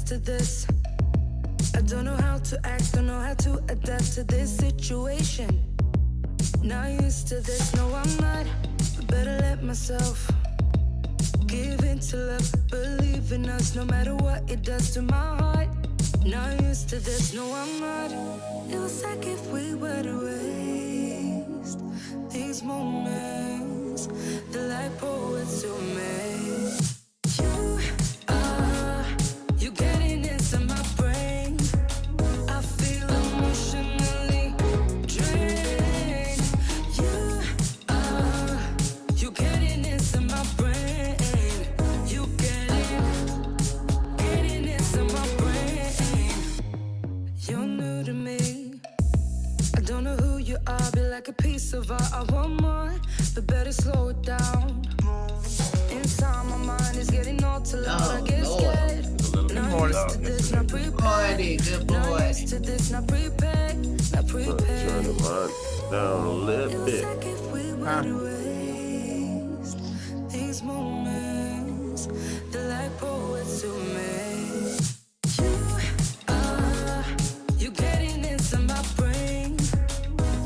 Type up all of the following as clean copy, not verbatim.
used to this. I don't know how to act, don't know how to adapt to this situation. Not used to this, no I'm not. But better let myself give in to love, believe in us, no matter what it does to my heart. Not used to this, no I'm not. It was like if we were to waste these moments, the like poets who made. You getting into my brain. I feel emotionally drained. You getting into my brain. You getting into my brain. You're new to me. I don't know who you are, be like a piece of art. I want more, but better slow it down. Inside my mind is getting all too loud. I get scared. Not used to this, not prepared. Good boy. Not used to this, not prepared. Not prepared. Turn the mic down a little bit. Like if we were to waste these moments, the like poets who made. You getting into my brain.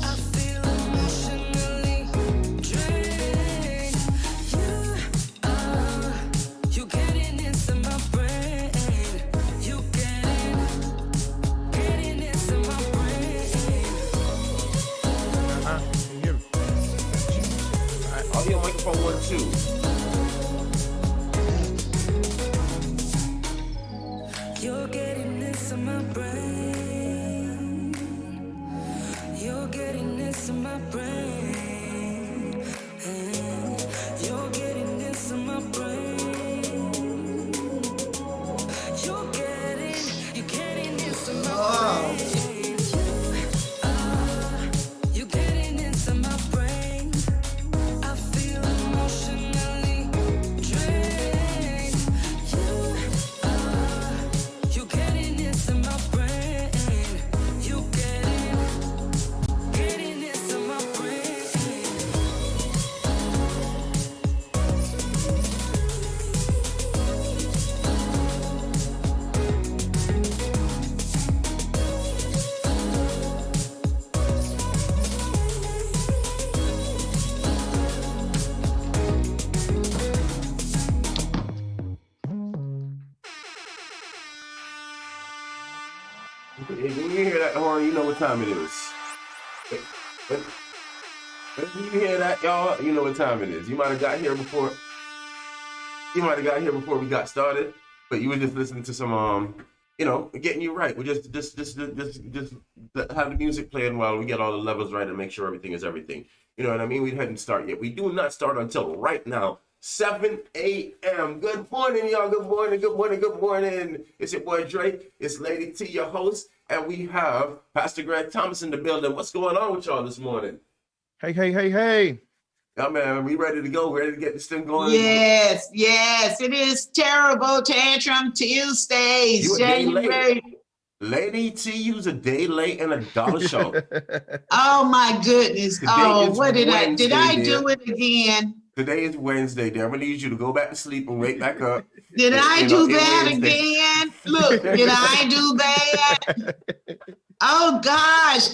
I feel emotionally drained. You getting into my brain. You getting into my brain. Audio microphone 1, 2. You're getting into my brain. You're getting into my brain. You're getting into my brain. You're getting into my brain. You're getting into my brain. I feel emotionally drained. You getting into my brain. You getting into my brain. When you hear that horn, you know what time it is. When you hear that, y'all, you know what time it is. You might have got here before. You might have got here before we got started, but you were just listening to some, getting you right. We just have the music playing while we get all the levels right and make sure everything is everything. You know what I mean? We hadn't started yet. We do not start until right now. 7 a.m. Good morning, y'all. Good morning, good morning, good morning. It's your boy Drake. It's Lady T, your host. And we have Pastor Greg Thomas in the building. What's going on with y'all this morning? Hey, hey, hey, hey. Yeah, man, we ready to go. Ready to get this thing going? Yes. It is terrible Tantrum Tuesdays. You a day late. Lady T, you was a day late and a dollar show. Oh my goodness. Today is What did Wednesday, I do it again? Today is Wednesday. Then I'm gonna need you to go back to sleep and wake back up. Did I do that again? Look, did I do that? Oh gosh,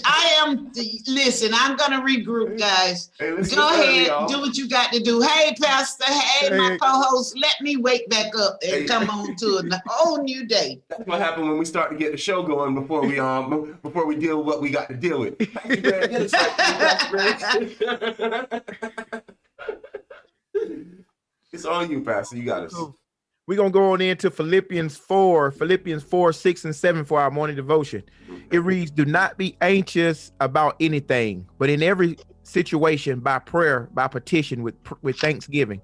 listen, I'm gonna regroup, guys. Hey, go ahead, do what you got to do. Hey, Pastor, hey, my co-host, let me wake back up and come on to a whole new day. That's what happened when we start to get the show going before we deal with what we got to deal with. It's on you, Pastor. You got us. We're going to go on into Philippians 4, 6 and 7 for our morning devotion. It reads, do not be anxious about anything, but in every situation, by prayer, by petition, with thanksgiving,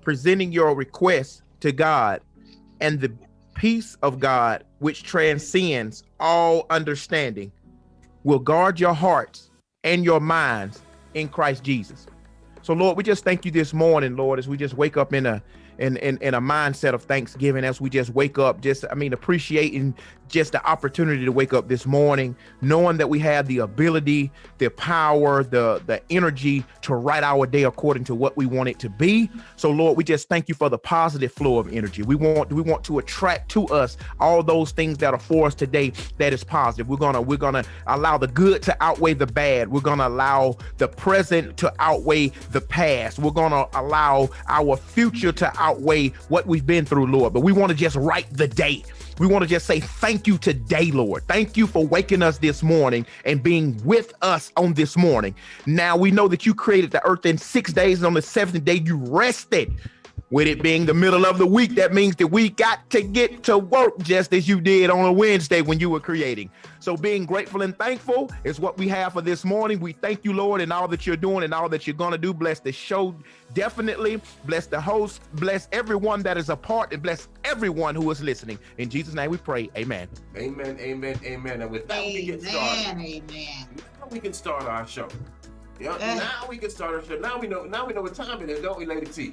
presenting your requests to God, and the peace of God, which transcends all understanding, will guard your hearts and your minds in Christ Jesus. So, Lord, we just thank you this morning, Lord, as we just wake up in a mindset of thanksgiving, as we just wake up, appreciating just the opportunity to wake up this morning, knowing that we have the ability, the power, the energy to write our day according to what we want it to be. So Lord, we just thank you for the positive flow of energy. We want to attract to us all those things that are for us today that is positive. We're gonna allow the good to outweigh the bad. We're gonna allow the present to outweigh the past. We're gonna allow our future to outweigh what we've been through, Lord. But we want to just write the day. We want to just say thank you today, Lord. Thank you for waking us this morning and being with us on this morning. Now we know that you created the earth in 6 days, and on the seventh day you rested. With it being the middle of the week, that means that we got to get to work just as you did on a Wednesday when you were creating. So being grateful and thankful is what we have for this morning. We thank you, Lord, and all that you're doing and all that you're going to do. Bless the show, definitely. Bless the host. Bless everyone that is a part, and bless everyone who is listening. In Jesus' name we pray. Amen. Amen, amen, amen. And with that, we get started. Amen. Now we can start our show. Yeah, now we can start our show. Now we know what time it is, don't we, Lady T?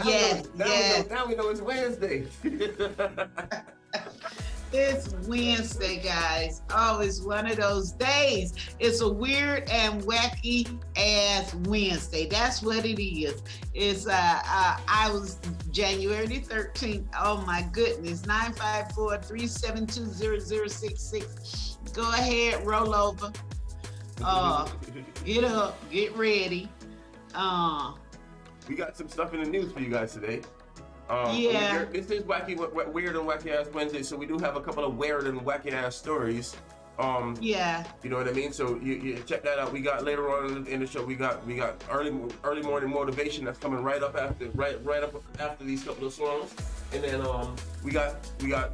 Yes. Now we know it's Wednesday. It's Wednesday, guys. Oh, it's one of those days. It's a weird and wacky ass Wednesday. That's what it is. It's I was January the 13th. Oh my goodness. 954-372-0066. Go ahead, roll over. Get up, get ready. We got some stuff in the news for you guys today. Yeah. This is Weird and Wacky Ass Wednesday, so we do have a couple of weird and wacky ass stories. Yeah. You know what I mean? So you check that out. We got later on in the show. We got early morning motivation that's coming right up after these couple of songs, and then we got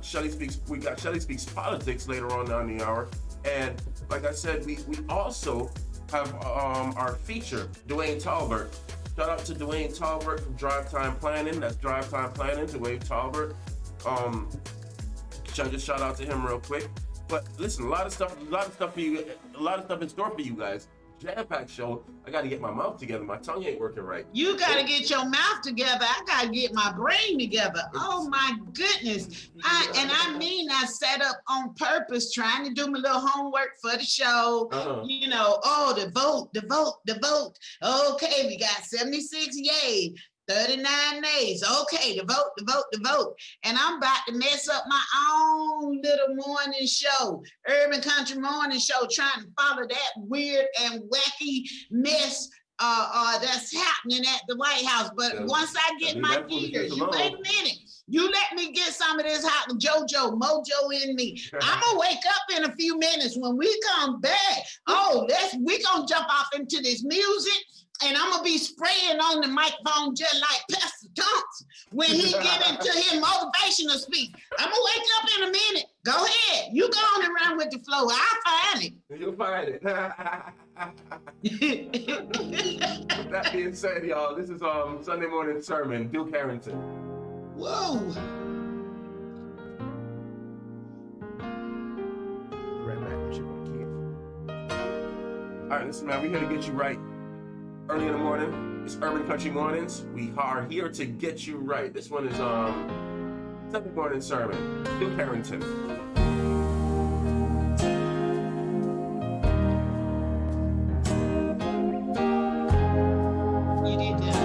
Shelly Speaks Politics later on down the hour, and like I said, we also have our feature, Dwayne Talbert. Shout out to Dwayne Talbert from Drive Time Planning. That's Drive Time Planning, Dwayne Talbert. Just shout out to him real quick. But listen, a lot of stuff for you, a lot of stuff in store for you guys. Jam-packed show. I got to get my mouth together. My tongue ain't working right. You got to get your mouth together. I got to get my brain together. Oh my goodness. I set up on purpose, trying to do my little homework for the show. You know, the vote. Okay, we got 76 yay. 39 nays. Okay, the vote. And I'm about to mess up my own little morning show, Urban Country Morning Show, trying to follow that weird and wacky mess that's happening at the White House. But once I get my gears, you wait a minute. You let me get some of this hot mojo in me. I'm gonna wake up in a few minutes. When we come back, we gonna jump off into this music. And I'm gonna be spraying on the microphone just like Pastor Thompson when he get into his motivational speech. I'm gonna wake up in a minute. Go ahead. You go on and run with the flow. I'll find it. You'll find it. With that being said, y'all, this is Sunday morning sermon, Duke Harrington. Whoa. Right back. All right, listen, man, we're here to get you right. Early in the morning, it's Urban Country Mornings. We are here to get you right. This one is Sunday morning sermon, Duke Harrington. You did that.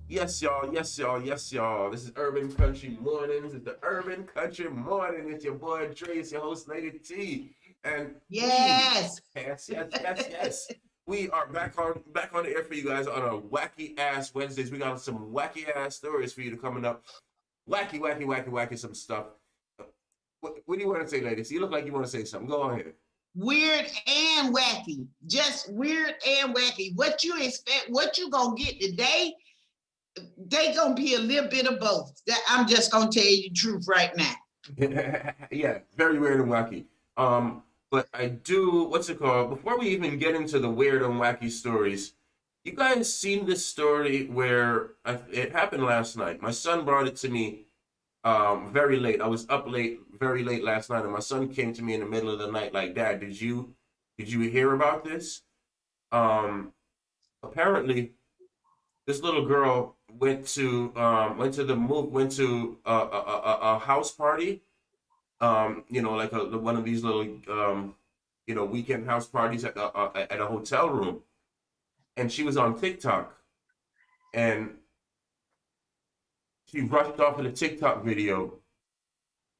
Yes, y'all. Yes, y'all. Yes, y'all. This is Urban Country Morning. This is the Urban Country Morning. It's your boy Dre. It's your host, Lady T. And Yes. yes. We are back on the air for you guys on a wacky ass Wednesdays. We got some wacky ass stories for you to coming up. Wacky, some stuff. What do you want to say, ladies? You look like you want to say something. Go ahead. Weird and wacky. Just weird and wacky. What you expect, what you gonna get today, they gonna be a little bit of both. That I'm just gonna tell you the truth right now. Yeah, very weird and wacky. But I do, what's it called? Before we even get into the weird and wacky stories, you guys seen this story where it happened last night? My son brought it to me very late. I was up late, very late last night, and my son came to me in the middle of the night like, Dad, did you hear about this? Apparently, this little girl went to a house party, like one of these little weekend house parties at a hotel room, and she was on TikTok, and she rushed off of the TikTok video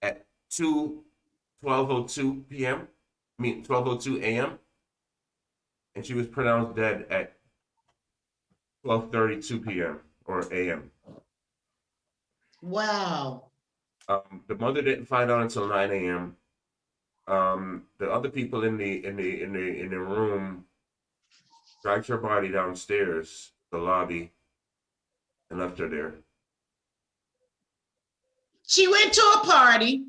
at 12:02 p.m. I mean 12:02 a.m. and she was pronounced dead at 12:32 p.m. or a.m. Wow. The mother didn't find out until 9 a.m. The other people in the room dragged her body downstairs, the lobby, and left her there. She went to a party.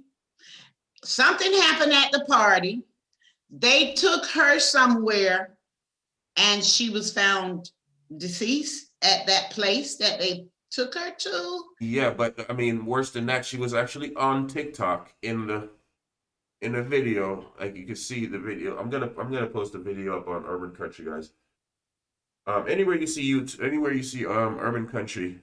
Something happened at the party. They took her somewhere, and she was found deceased at that place that they took her to. Yeah, but I mean, worse than that, she was actually on TikTok in the video. Like, you can see the video. I'm gonna post the video up on Urban Country, guys. Anywhere you see Urban Country,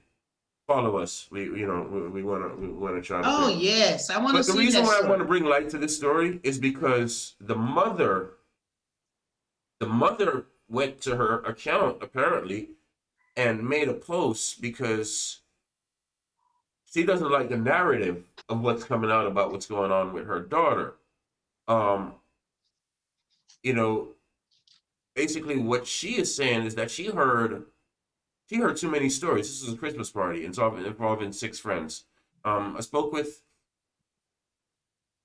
follow us. We wanna try to. Oh yes, I want to But the see reason that why I story. want to bring light to this story is because the mother went to her account apparently and made a post because she doesn't like the narrative of what's coming out about what's going on with her daughter. Um, you know, Basically what she is saying is that she heard too many stories. This is a Christmas party involving six friends. Um, I spoke with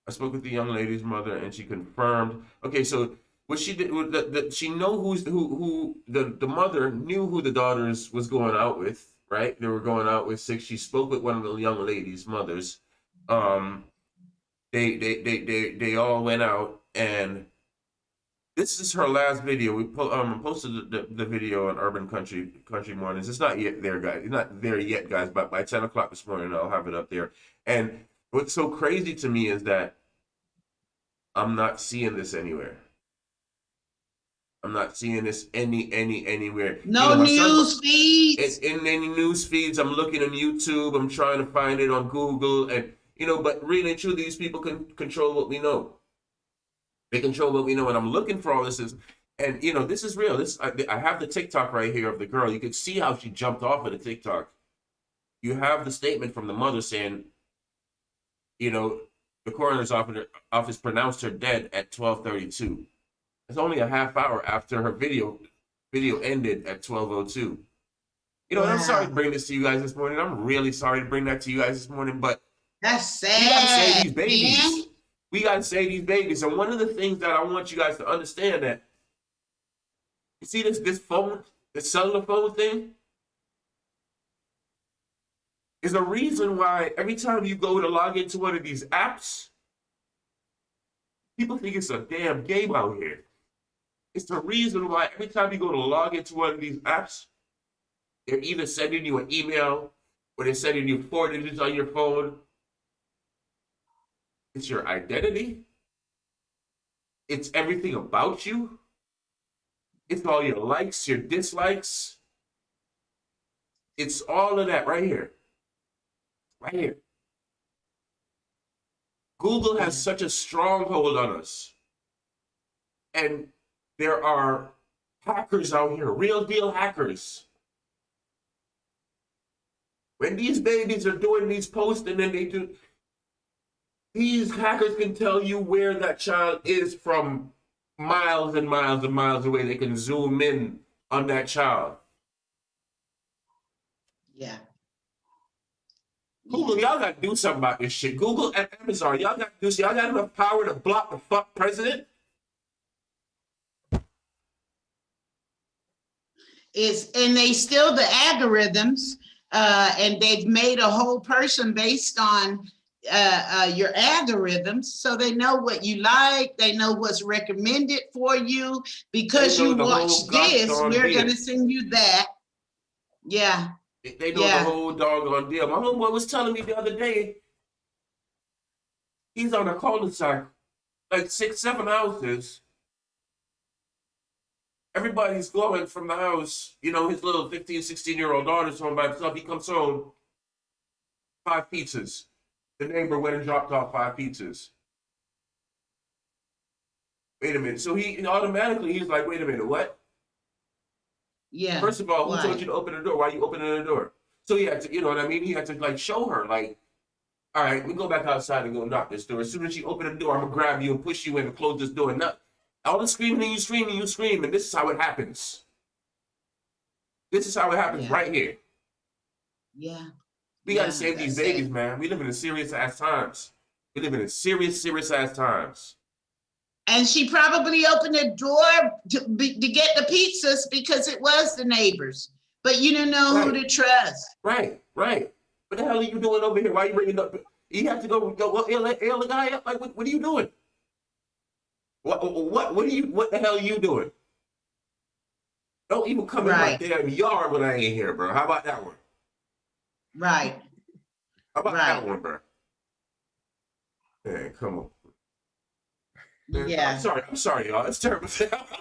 I spoke with the young lady's mother, and she confirmed. Okay, so what she did, she know who the mother knew who the daughters was going out with, right? They were going out with six. She spoke with one of the young ladies' mothers. Um, they all went out, and this is her last video. We posted the video on Urban Country Mornings. It's not yet there, guys. It's not there yet, guys. But by 10 o'clock this morning, I'll have it up there. And what's so crazy to me is that I'm not seeing this anywhere. I'm not seeing this anywhere. No news feeds. In any news feeds. I'm looking on YouTube. I'm trying to find it on Google, and but really and truly, these people can control what we know. They control what we know, and I'm looking for all this. And this is real. I have the TikTok right here of the girl. You can see how she jumped off of the TikTok. You have the statement from the mother saying, the coroner's office pronounced her dead at 12:32. It's only a half hour after her video ended at 12:02. And I'm sorry to bring this to you guys this morning. I'm really sorry to bring that to you guys this morning, but That's we gotta save sad. these babies. Man. We gotta save these babies. And one of the things that I want you guys to understand, that you see this phone, this cellular phone thing, is a reason why every time you go to log into one of these apps, people think it's a damn game out here. It's the reason why every time you go to log into one of these apps, they're either sending you an email or they're sending you 4 digits on your phone. It's your identity. It's everything about you. It's all your likes, your dislikes. It's all of that right here. Right here. Google has such a stronghold on us. And there are hackers out here, real deal hackers, When these babies are doing these posts and then they do, these hackers can tell you where that child is from miles and miles and miles away. They can zoom in on that child. Yeah. Google, y'all got to do something about this shit. Google and Amazon, y'all got to do. Y'all got enough power to block the fuck president? And they still the algorithms, and they've made a whole person based on your algorithms, so they know what you like, they know what's recommended for you. Because you watch this, we're gonna send you that. Yeah. They know the whole doggone deal. My homeboy was telling me the other day, he's on a cul-de-sac, like 6-7 houses. Everybody's going from the house. You know, his little 15, 16-year-old daughter's home by himself. He comes home, 5 pizzas. The neighbor went and dropped off 5 pizzas. Wait a minute. So he automatically, he's like, wait a minute, what? Yeah. First of all, who told you to open the door? Why are you opening the door? So he had to, you know what I mean? He had to like show her, like, all right, we go back outside and go knock this door. As soon as you open the door, I'm gonna grab you and push you in and close this door. And not all the screaming and you scream and you scream, and this is how it happens. This is how it happens right here. Yeah. We gotta save these babies, man. We live in serious ass times. We live in serious ass times. And she probably opened the door to get the pizzas because it was the neighbors. But you don't know who to trust. Right. What the hell are you doing over here? Why are you bringing up? You have to go ill the guy up. Like, what are you doing? What the hell are you doing? Don't even come in my damn yard when I ain't here, bro. How about that one? Right. How about that one, bro? Man, come on. Man, yeah. I'm sorry, y'all. It's terrible. I'm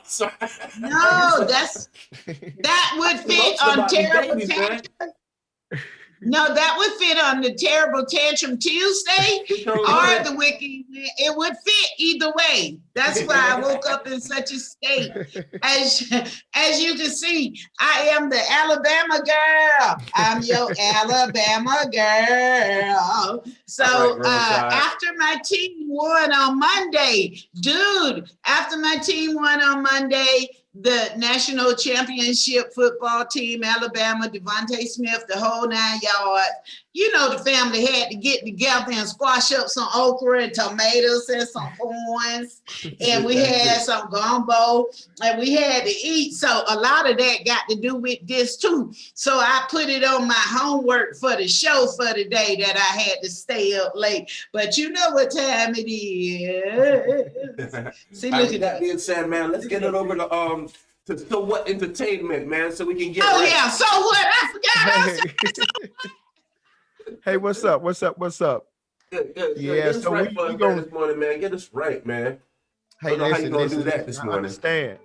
sorry. No, that would fit on terrible tantrum. No, that would fit on the Terrible Tantrum Tuesday or the Wiki. It would fit either way. That's why I woke up in such a state. As you can see, I am the Alabama girl. I'm your Alabama girl. So after my team won on Monday, the national championship football team, Alabama, Devontae Smith, the whole 9 yards. You know, the family had to get together and squash up some okra and tomatoes and some corns. And we had some gumbo and we had to eat. So a lot of that got to do with this too. So I put it on my homework for the show for the day that I had to stay up late. But you know what time it is. See, look at that being said, man, let's get it over to So What Entertainment, man, so we can get yeah, So What? I forgot. Hey, what's up? Yeah, so we going this morning, man. Get us right, man. Hey, listen, how you gonna do that this morning? Understand.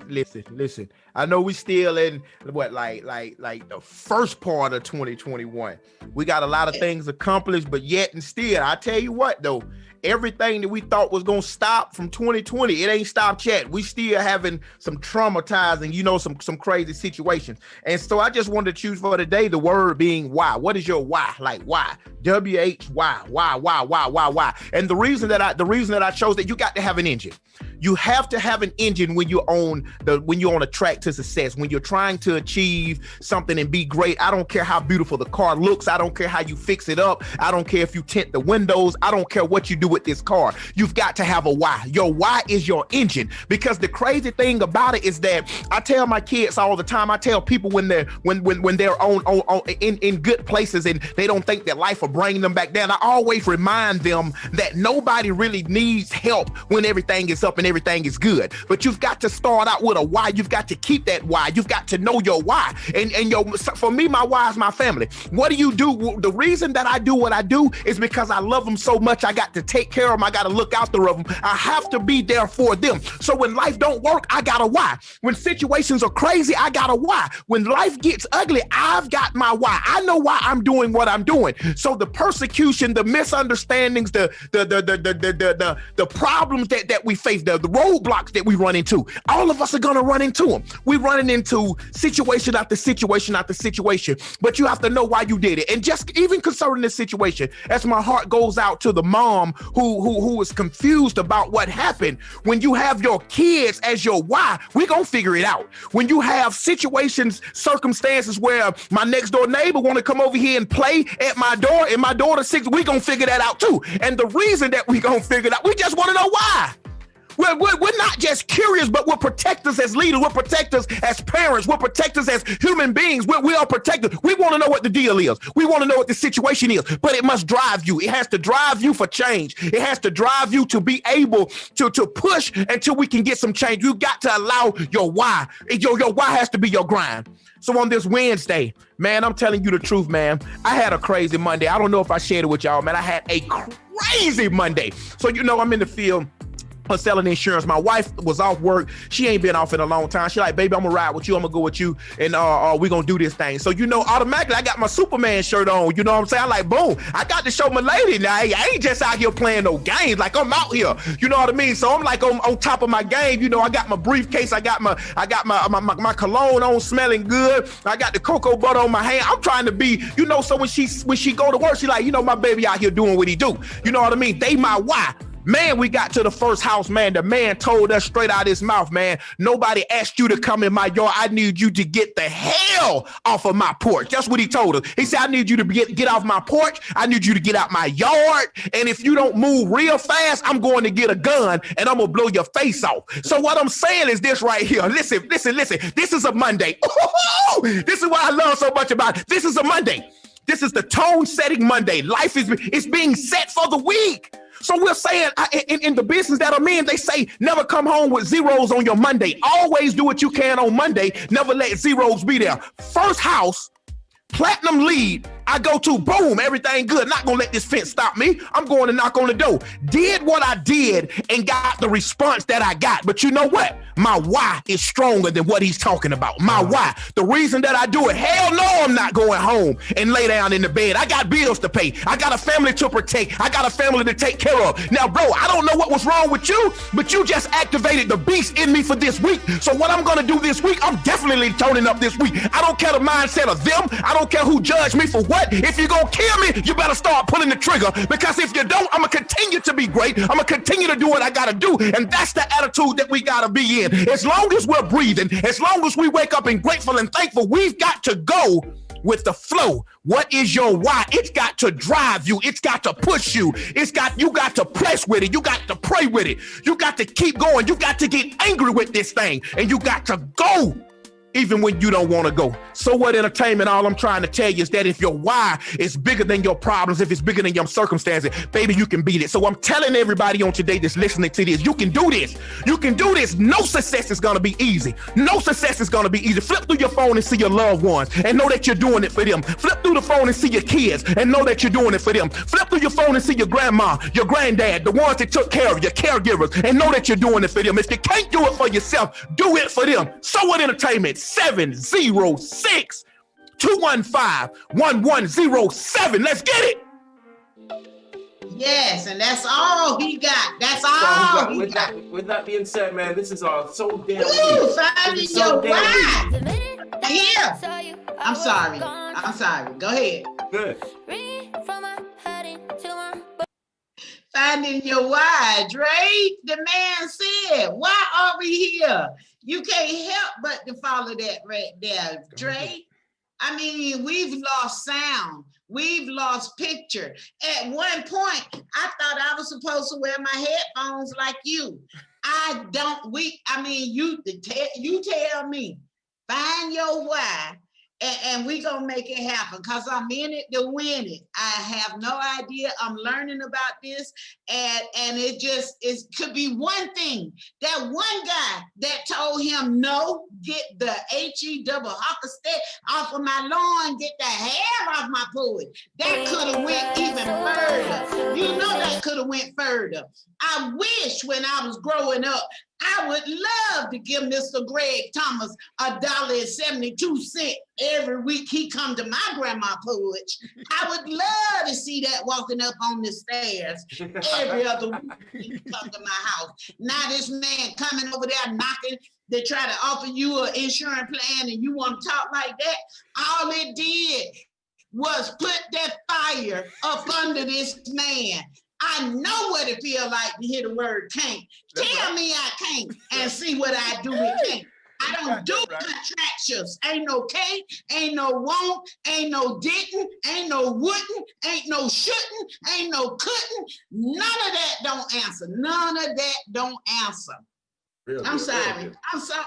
Listen. I know we still in like the first part of 2021. We got a lot of things accomplished, but yet and still, I tell you what though, everything that we thought was gonna stop from 2020, it ain't stopped yet. We still having some traumatizing, some crazy situations. And so I just wanted to choose for today the word being why. What is your why? Like why? WHY. Why? And the reason that I chose that, you got to have an engine. You have to have an engine when you're on a track to success, when you're trying to achieve something and be great. I don't care how beautiful the car looks. I don't care how you fix it up. I don't care if you tint the windows. I don't care what you do with this car. You've got to have a why. Your why is your engine. Because the crazy thing about it is that I tell my kids all the time, I tell people when they're in good places and they don't think that life will bring them back down, I always remind them that nobody really needs help when everything is up and everything is good. But you've got to start out with a why. You've got to keep that why. You've got to know your why. For me, my why is my family. What do you do? The reason that I do what I do is because I love them so much. I got to take care of them. I got to look after them. I have to be there for them. So when life don't work, I got a why. When situations are crazy, I got a why. When life gets ugly, I've got my why. I know why I'm doing what I'm doing. So the persecution, the misunderstandings, the problems that we face, the roadblocks that we run into. All of us are gonna run into them. We're running into situation after situation after situation, but you have to know why you did it. And just even concerning this situation, as my heart goes out to the mom who is confused about what happened. When you have your kids as your why, we're gonna figure it out. When you have situations, circumstances where my next door neighbor want to come over here and play at my door and my daughter's 6, we gonna figure that out too. And the reason that we gonna figure it out, we just want to know why. We're not just curious, but we're protectors as leaders. We're protectors as parents. We're protectors as human beings. We are protectors. We want to know what the deal is. We want to know what the situation is, but it must drive you. It has to drive you for change. It has to drive you to be able to push until we can get some change. You got to allow your why. Your why has to be your grind. So on this Wednesday, man, I'm telling you the truth, man. I had a crazy Monday. I don't know if I shared it with y'all, man. I had a crazy Monday. So, I'm in the field selling insurance. My wife was off work. She ain't been off in a long time. She like, baby, I'm gonna ride with you. I'm gonna go with you, and we gonna do this thing. So automatically I got my Superman shirt on. You know what I'm saying? I'm like, boom, I got to show my lady now. I ain't just out here playing no games. Like, I'm out here. You know what I mean? So I'm like on top of my game. I got my briefcase. I got my cologne on, smelling good. I got the cocoa butter on my hand. I'm trying to be, so when she go to work, she like, my baby out here doing what he do. You know what I mean? They my why. Man, we got to the first house, man. The man told us straight out his mouth, man, nobody asked you to come in my yard. I need you to get the hell off of my porch. That's what he told us. He said, I need you to get off my porch. I need you to get out my yard. And if you don't move real fast, I'm going to get a gun and I'm going to blow your face off. So what I'm saying is this right here. Listen. This is a Monday. This is what I love so much about it. This is a Monday. This is the tone setting Monday. Life is being set for the week. So we're saying in the business that I'm in, they say never come home with zeros on your Monday. Always do what you can on Monday. Never let zeros be there. First house, platinum lead. I go to, boom, everything good. Not gonna let this fence stop me. I'm going to knock on the door. Did what I did and got the response that I got. But you know what? My why is stronger than what he's talking about. My why. The reason that I do it, hell no, I'm not going home and lay down in the bed. I got bills to pay. I got a family to protect. I got a family to take care of. Now, bro, I don't know what was wrong with you, but you just activated the beast in me for this week. So what I'm gonna do this week, I'm definitely turning up this week. I don't care the mindset of them. I don't care who judged me for what. If you're gonna kill me, you better start pulling the trigger, because if you don't, I'm gonna continue to be great. I'm gonna continue to do what I gotta do, and that's the attitude that we gotta be in. As long as we're breathing, as long as we wake up and grateful and thankful, we've got to go with the flow. What is your why? It's got to drive you. It's got to push you. You got to press with it. You got to pray with it. You got to keep going. You got to get angry with this thing, and you got to go even when you don't want to go. So what entertainment, all I'm trying to tell you is that if your why is bigger than your problems, if it's bigger than your circumstances, baby, you can beat it. So I'm telling everybody on today that's listening to this, you can do this. You can do this. No success is going to be easy. No success is going to be easy. Flip through your phone and see your loved ones and know that you're doing it for them. Flip through the phone and see your kids and know that you're doing it for them. Flip through your phone and see your grandma, your granddad, the ones that took care of your caregivers, and know that you're doing it for them. If you can't do it for yourself, do it for them. So what entertainment? 706-215-1107. Let's get it. Yes, and that's all he got. That's all he got. With that being said, man, this is all so damn finding your why. Here. I'm sorry. Go ahead. Good. Finding your why, Dre. The man said, why are we here? You can't help but to follow that right there, Dre. I mean, we've lost sound. We've lost picture. At one point, I thought I was supposed to wear my headphones like you. You tell me, find your why, and we gonna make it happen, because I'm in it to win it. I have no idea. I'm learning about this, and it could be one thing. That one guy that told him, no, get the HE double hockey stick off of my lawn, get the hair off my porch. That could have went even further. You know that could have went further. I wish when I was growing up, I would love to give Mr. Greg Thomas $1.72 every week he come to my grandma porch. I would love to see that walking up on the stairs every other week he come to my house. Now this man coming over there knocking to try to offer you an insurance plan and you want to talk like that. All it did was put that fire up under this man. I know what it feels like to hear the word can't. Tell me I can't and see what I do with can't. I don't do contractions. Ain't no can't, ain't no won't, ain't no didn't, ain't no wouldn't, ain't no shouldn't, ain't no couldn't. None of that don't answer. None of that don't answer. I'm sorry. I'm sorry.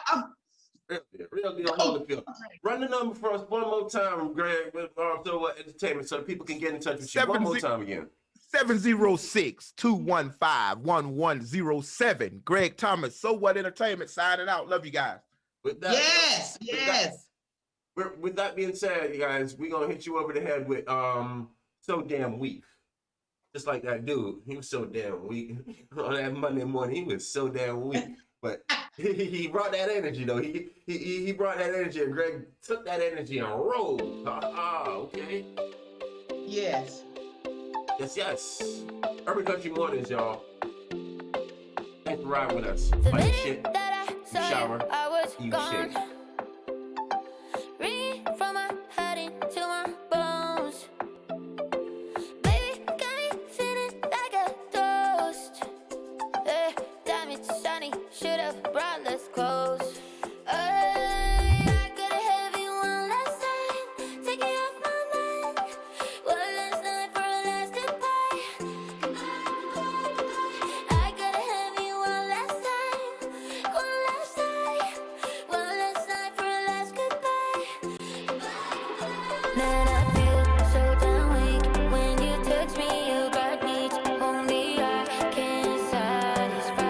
Real deal, Holyfield. Run the number for us one more time, Greg, with Armthrower Entertainment, so that people can get in touch with you. One more time again. 706-215-1107. Greg Thomas, So What Entertainment, signing out. Love you guys. With that, with that being said, you guys, we're gonna hit you over the head with So Damn Weak. Just like that dude. He was so damn weak. On that Monday morning, he was so damn weak. But he brought that energy though. He brought that energy, and Greg took that energy and rolled. Okay. Yes. Yes. Urban Country Mornings, y'all. Thanks for riding with us. Like shit, you shower, you shake. From my head into my bones. Baby, got me feeling like a toast. Damn, it's sunny. Should've brought less clothes. I got a heavy one last time. Take it off my mind. One last night for a last goodbye. I got a heavy one last time. One last night. One last night for a last goodbye. Man, I feel so damn weak. When you touch me, you got needs. Only I can satisfy.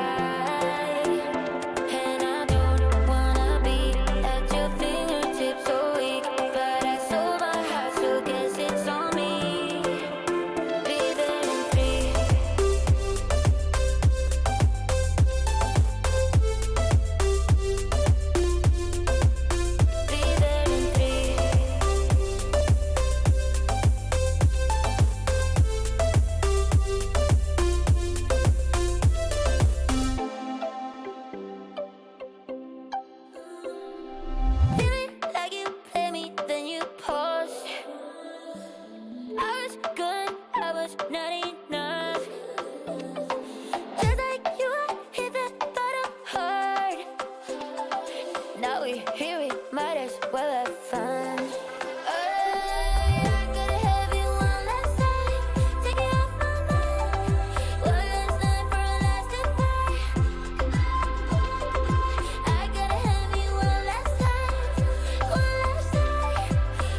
And I don't wanna be at your fingertips so weak. But I sold my heart, so guess it's on me. Be there in 3. Be there in 3. Feeling like you play me, then you pause. I was good, I was not enough. Just like you, I hit the bottom hard. Now we're here, we might as well have fun. I got a heavy one last time. Take it off my mind. One last night for a last goodbye. I got a heavy one last time. One last night.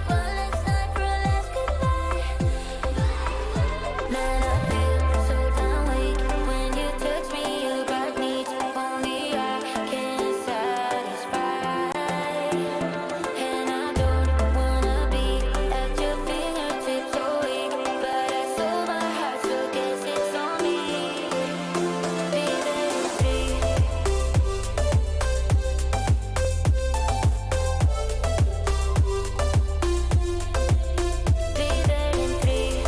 One last night for a last goodbye. Man, I feel so damn weak. When you touch me, you got needs. Only I can satisfy. And I don't wanna be at your fingertips so weak. But I sold my heart, so guess it's on me. Be there in 3. Be there in 3.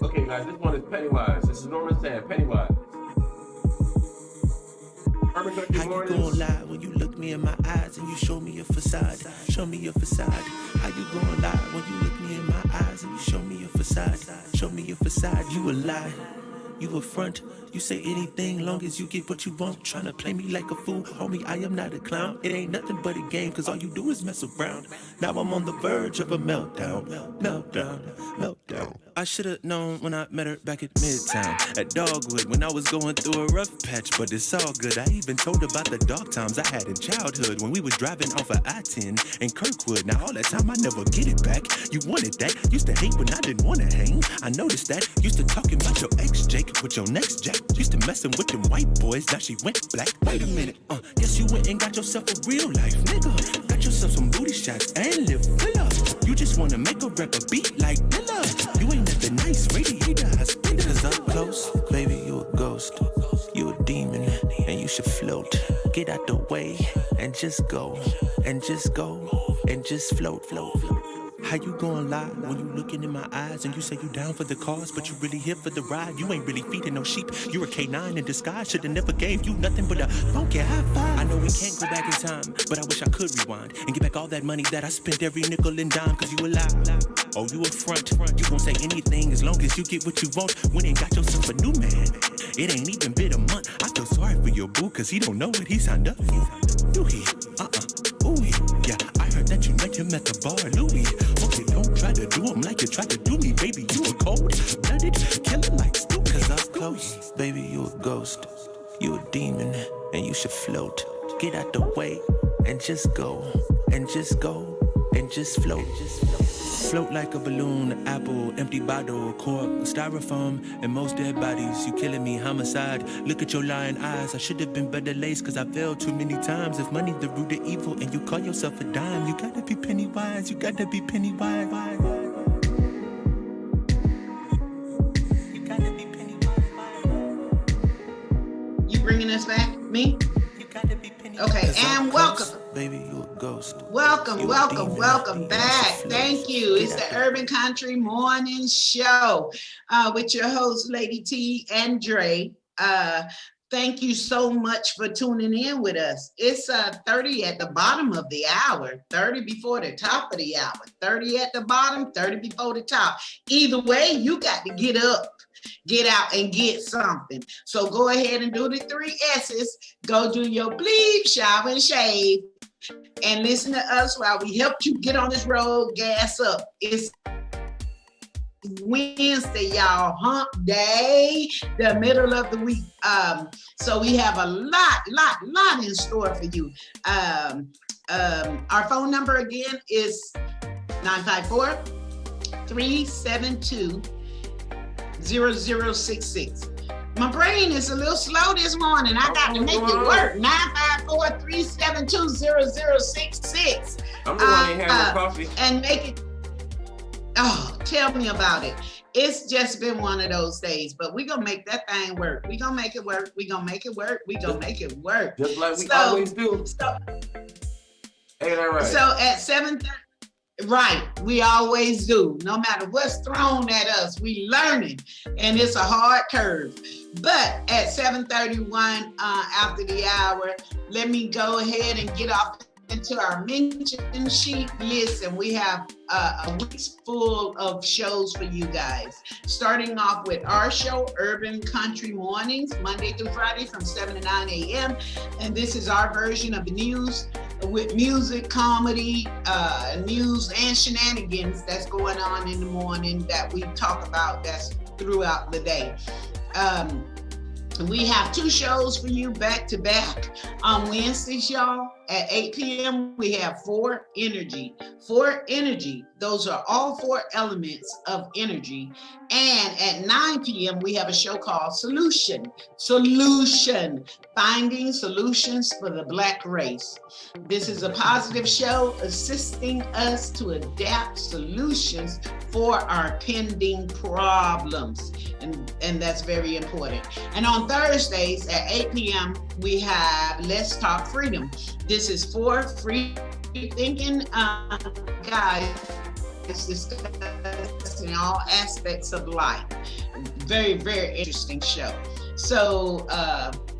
Okay, guys, this one is Pennywise. This is Norman saying Pennywise. Urban Country How you Mornings. gon' lie when you look me in my eyes and you show me a facade? Show me a facade. How you gon' lie when you look me in my eyes and you show me a facade? Show me a facade. You a lie. You a front. You say anything long as you get what you want. Tryna play me like a fool, homie, I am not a clown. It ain't nothing but a game, cause all you do is mess around. Now I'm on the verge of a meltdown. Meltdown, meltdown. I should've known when I met her back at Midtown, at Dogwood, when I was going through a rough patch, but it's all good. I even told about the dark times I had in childhood when we was driving off of I-10 in Kirkwood. Now all that time I never get it back. You wanted that, used to hate when I didn't wanna hang. I noticed that, used to talking about your ex Jake with your next Jack. Used to messing with them white boys, now she went black. Wait a minute, guess you went and got yourself a real life nigga. Got yourself some booty shots and lip filler. You just wanna make a rapper beat like Dilla. You ain't nothing nice, radiator, I spend it. Cause up close, baby, you a ghost. You a demon, and you should float. Get out the way, and just go. And just go, and just float. How you gonna lie when you looking in my eyes and you say you down for the cause, but you really here for the ride? You ain't really feeding no sheep. You're a K9 in disguise. Should've never gave you nothing but a funky high five. I know we can't go back in time, but I wish I could rewind and get back all that money that I spent every nickel and dime. Cause you alive. Oh, you a front. You gon' say anything as long as you get what you want. When ain't got yourself a new man. It ain't even been a month. I feel sorry for your boo, cause he don't know what he signed up for. You here? Ooh, yeah, I heard that you met him at the bar, Louis. Hope you don't try to do him like you tried to do me, baby. You a cold-blooded killer like Stu. Cause up close, baby, you a ghost. You a demon, and you should float. Get out the way, and just go. And just go, and just float. Float like a balloon, an apple, empty bottle, cork, styrofoam, and most dead bodies. You killing me, homicide. Look at your lying eyes. I should have been better laced, cause I failed too many times. If money the root of evil, and you call yourself a dime, you gotta be penny wise. You gotta be penny wise. You gotta be penny wise. You bringing us back, me? You gotta be penny wise. Okay, and welcome. Baby, you a ghost. Welcome back. Thank you. It's the Urban Country Morning Show with your host, Lady T and Dre. Thank you so much for tuning in with us. It's 30 at the bottom of the hour, 30 before the top of the hour, 30 at the bottom, 30 before the top. Either way, you got to get up, get out, and get something. So go ahead and do the 3 S's. Go do your bleep, shower, and shave. And listen to us while we help you get on this road, gas up. It's Wednesday, y'all, hump day, the middle of the week. So we have a lot in store for you. Our phone number again is 954-372-0066. My brain is a little slow this morning. I got to make it work. 954-372-0066. I'm the one ain't having coffee. And make it. Oh, tell me about it. It's just been one of those days, but we're going to make that thing work. We're going to make it work. We're going to make it work. We're going to make it work. Just like we always do. Ain't that right? So at 7:30. Right, we always do. No matter what's thrown at us, we learning, and it's a hard curve. But at 7:31 after the hour, let me go ahead and get off into our mention sheet list, and we have a week's full of shows for you guys. Starting off with our show, Urban Country Mornings, Monday through Friday from 7 to 9 a.m. And this is our version of the news with music, comedy, news, and shenanigans that's going on in the morning that we talk about that's throughout the day. We have 2 shows for you back to back on Wednesdays, y'all. At 8 p.m., we have 4 Energy. 4 Energy, those are all 4 elements of energy. And at 9 p.m., we have a show called Solution, Finding Solutions for the Black Race. This is a positive show assisting us to adapt solutions for our pending problems. And that's very important. And on Thursdays at 8 p.m., we have Let's Talk Freedom. This is 4 free thinking guys discussing all aspects of life. Very, very interesting show. So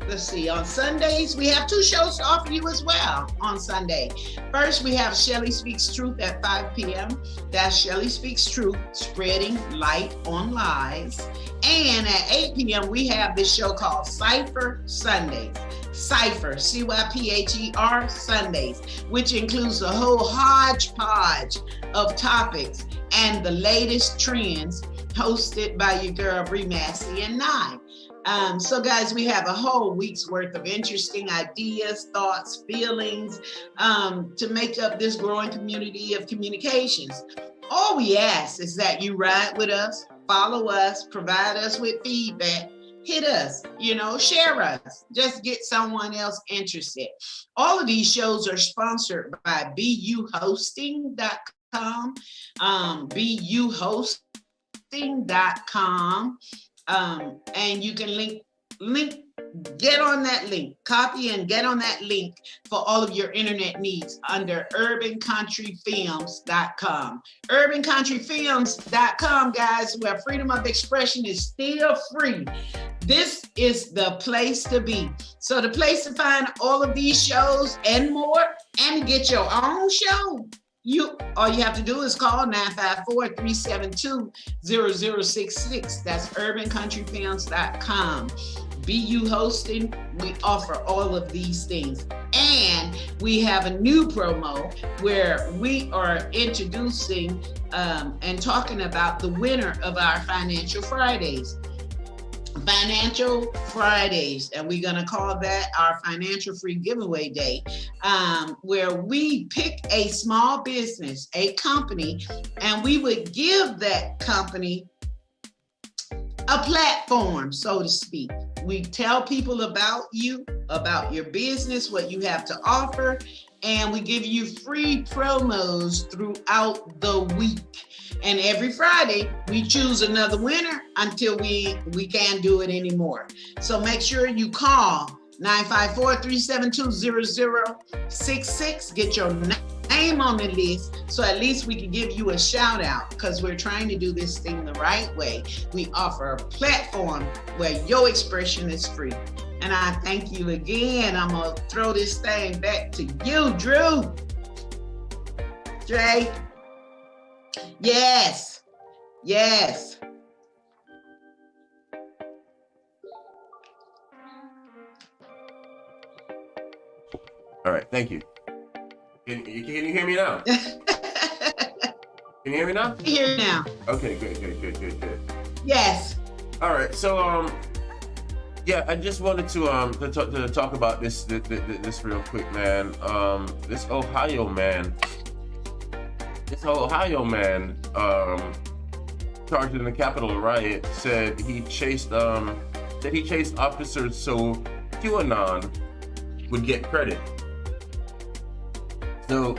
let's see, on Sundays, we have 2 shows to offer you as well on Sunday. First, we have Shelly Speaks Truth at 5 p.m. That's Shelly Speaks Truth, spreading light on lies. And at 8 p.m., we have this show called Cypher Sundays. Cypher, C-Y-P-H-E-R Sundays, which includes a whole hodgepodge of topics and the latest trends hosted by your girl Bree Massey and Nye. So guys, we have a whole week's worth of interesting ideas, thoughts, feelings to make up this growing community of communications. All we ask is that you ride with us, follow us, provide us with feedback, hit us, share us, just get someone else interested. All of these shows are sponsored by buhosting.com, buhosting.com. And you can get on that link, copy and get on that link for all of your internet needs under urbancountryfilms.com. Urbancountryfilms.com, guys, where freedom of expression is still free. This is the place to be. So the place to find all of these shows and more, and get your own show, all you have to do is call 954-372-0066. That's urbancountryfilms.com. BU Hosting, we offer all of these things. And we have a new promo where we are introducing and talking about the winner of our Financial Fridays. Financial Fridays, and we're going to call that our Financial Free Giveaway Day, where we pick a small business, a company, and we would give that company a platform, so to speak. We tell people about you, about your business, what you have to offer, and we give you free promos throughout the week. And every Friday, we choose another winner until we can't do it anymore. So make sure you call 954-372-0066. Get your name on the list so at least we can give you a shout out, because we're trying to do this thing the right way. We offer a platform where your expression is free. And I thank you again. I'm going to throw this thing back to you, Drew. Dre. Yes. All right, thank you. Can you hear me now? Can you hear me now? I hear you now. Okay, good. Yes. All right, so yeah, I just wanted to talk about this real quick, man. This Ohio man, charged in the Capitol riot, said he chased officers so QAnon would get credit. So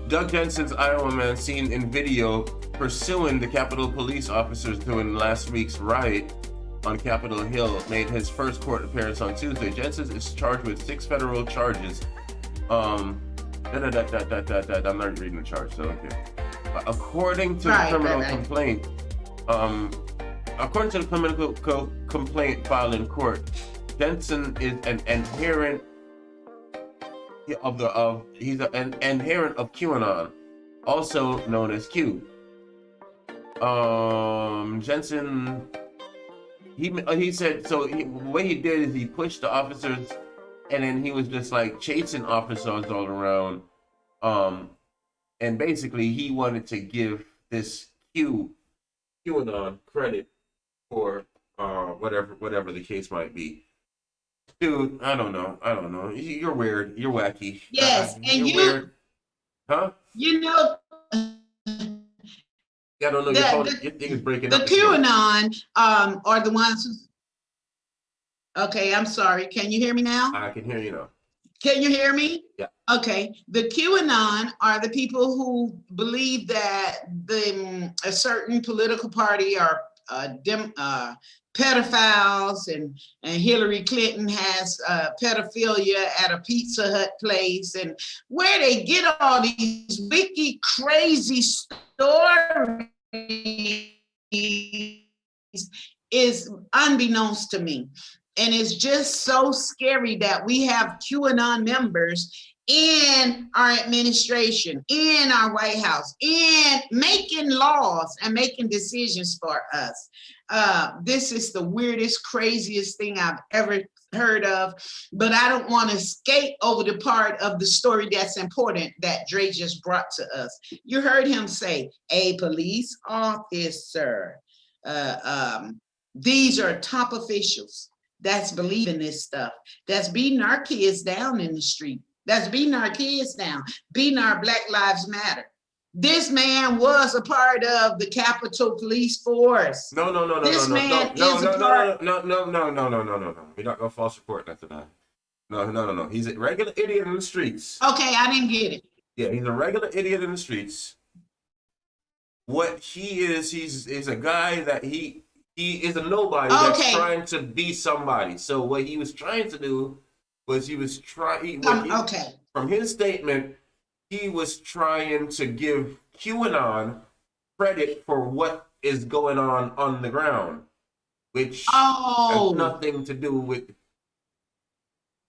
Doug Jensen's Iowa man, seen in video pursuing the Capitol police officers during last week's riot on Capitol Hill, made his first court appearance on Tuesday. Jensen is charged with 6 federal charges. I'm not reading the charge, so okay. According to the criminal complaint, according to the criminal complaint filed in court, Jensen is an adherent he's an adherent of QAnon, also known as Q. Jensen, he said, so what he did is he pushed the officers, and then he was just like chasing officers all around. And basically he wanted to give this QAnon credit for whatever the case might be. Dude, I don't know. You're weird. You're wacky. Yes, and you're weird. Huh? I don't know. Your thing is breaking up. The QAnon are the ones who. Okay, I'm sorry. Can you hear me now? I can hear you now. Can you hear me? Yeah. Okay. The QAnon are the people who believe that a certain political party are pedophiles, and Hillary Clinton has pedophilia at a Pizza Hut place, and where they get all these wicked, crazy stories is unbeknownst to me. And it's just so scary that we have QAnon members in our administration, in our White House, and making laws and making decisions for us. This is the weirdest, craziest thing I've ever heard of, but I don't want to skate over the part of the story that's important that Dre just brought to us. You heard him say, a police officer. These are top officials that's believing this stuff, that's beating our kids down in the street, that's beating our kids down, beating our Black Lives Matter. This man was a part of the Capitol Police Force. No. This man is a part. No. We're not gonna false report that tonight. No. He's a regular idiot in the streets. Okay, I didn't get it. Yeah, he's a regular idiot in the streets. What he is, he's a guy that he is a nobody that's trying to be somebody. So what he was trying to do was from his statement, he was trying to give QAnon credit for what is going on the ground, which has nothing to do with.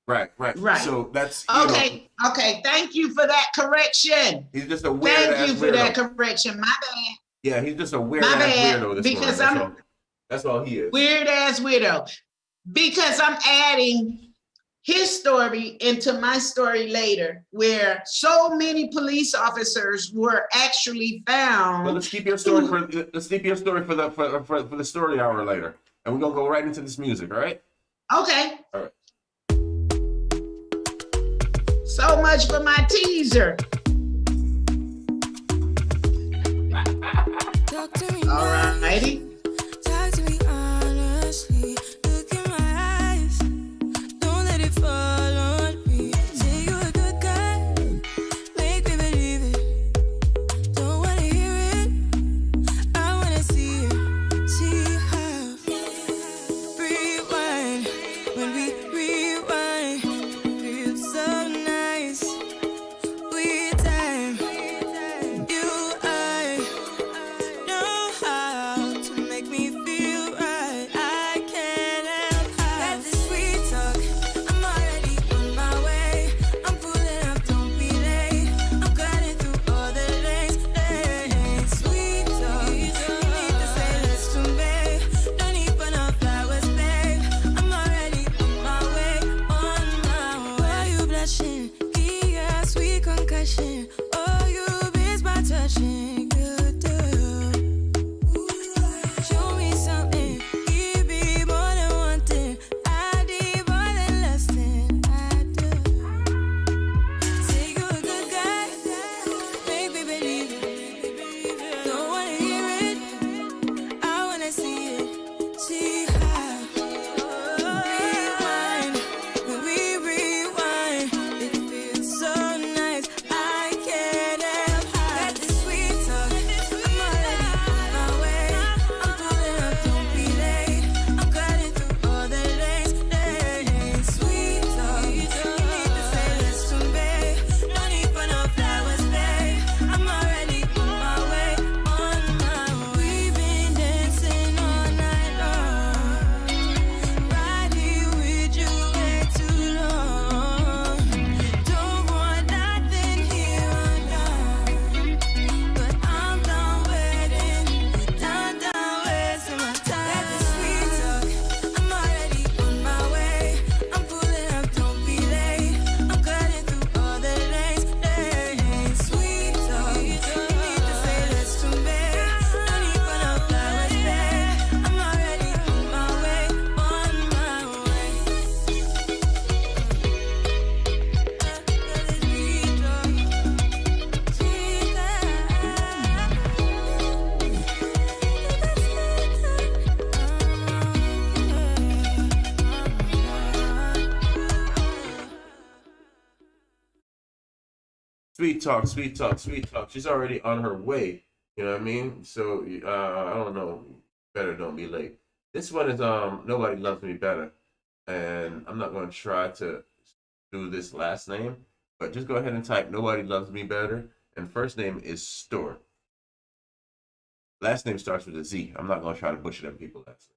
Right. So that's okay. Thank you for that correction. He's just a weird. Thank you for that correction. My bad. Yeah, he's just a weird ass weirdo. Because that's all he is. Weird ass weirdo. Because I'm adding his story into my story later, where so many police officers were actually found. Well, let's keep your story for the story hour later, and we're gonna go right into this music. All right? Okay. All right. So much for my teaser. All righty. Talk to me honestly. Look in my eyes. Don't let it fall on me. Say you're a good guy. Make me believe it. Don't wanna hear it. I wanna see it. See how. Rewind. When we rewind, it feels so nice. We time. You, I know how to make me feel right. I can't help how. Got this sweet talk. I'm already on my way. I'm pulling up, don't be late. I'm cutting through all the lanes. Sweet talk. You need to say less to me. No need for no flowers, babe. I'm already on my way. Why you blushing? Yeah, sweet concussion. Oh, you miss my touching. Good do. Show me something. Give me more than one thing. I need more than less than I do. Say you're a good guy. Make me believe it. Don't wanna hear it. I wanna see it. See how. Rewind. When we rewind, it feels so nice. I can't help how. Got this sweet talk. I'm already on my way. I'm pulling up, don't be late. I'm cutting through all the lanes. Sweet talk. You need to say less to me. No need for no flowers, babe. I'm already on my way. We've been dancing all night long. Right here with you way too long. Don't want nothing here or now. But I'm done waiting. Done wasting my time. Got this sweet talk. I'm already on my way. I'm pulling up, don't be late. I'm cutting through all the lanes. Sweet talk. You need to say less to me. No need for no flowers, babe. I'm already on my way. Sweet talk. She's already on her way. You know what I mean? So I don't know. Better don't be late. This one is Nobody Loves Me Better, and I'm not going to try to do this last name, but just go ahead and type Nobody Loves Me Better, and first name is Store. Last name starts with a Z. I'm not going to try to butcher them people last name.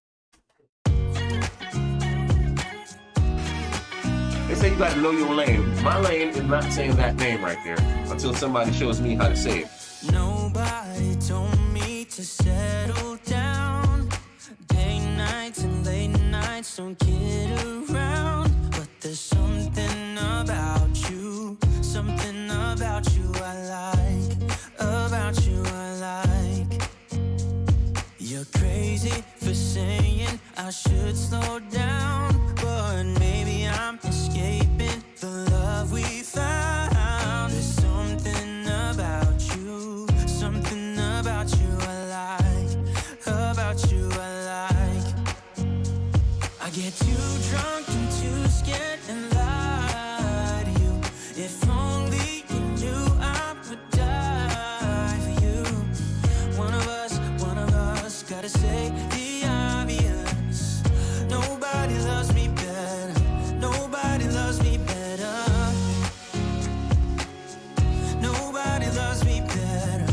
They say you got to know your lane. My lane is not saying that name right there until somebody shows me how to say it. Nobody told me to settle down. Day nights and late nights don't kid around. should slow down, but maybe I'm escaping the love we found. There's something about you I like, about you I like. I get too drunk and too scared and lie to you. If only you knew I would die for you. One of us gotta say the obvious. Nobody loves me better. Nobody loves me better. Nobody loves me better.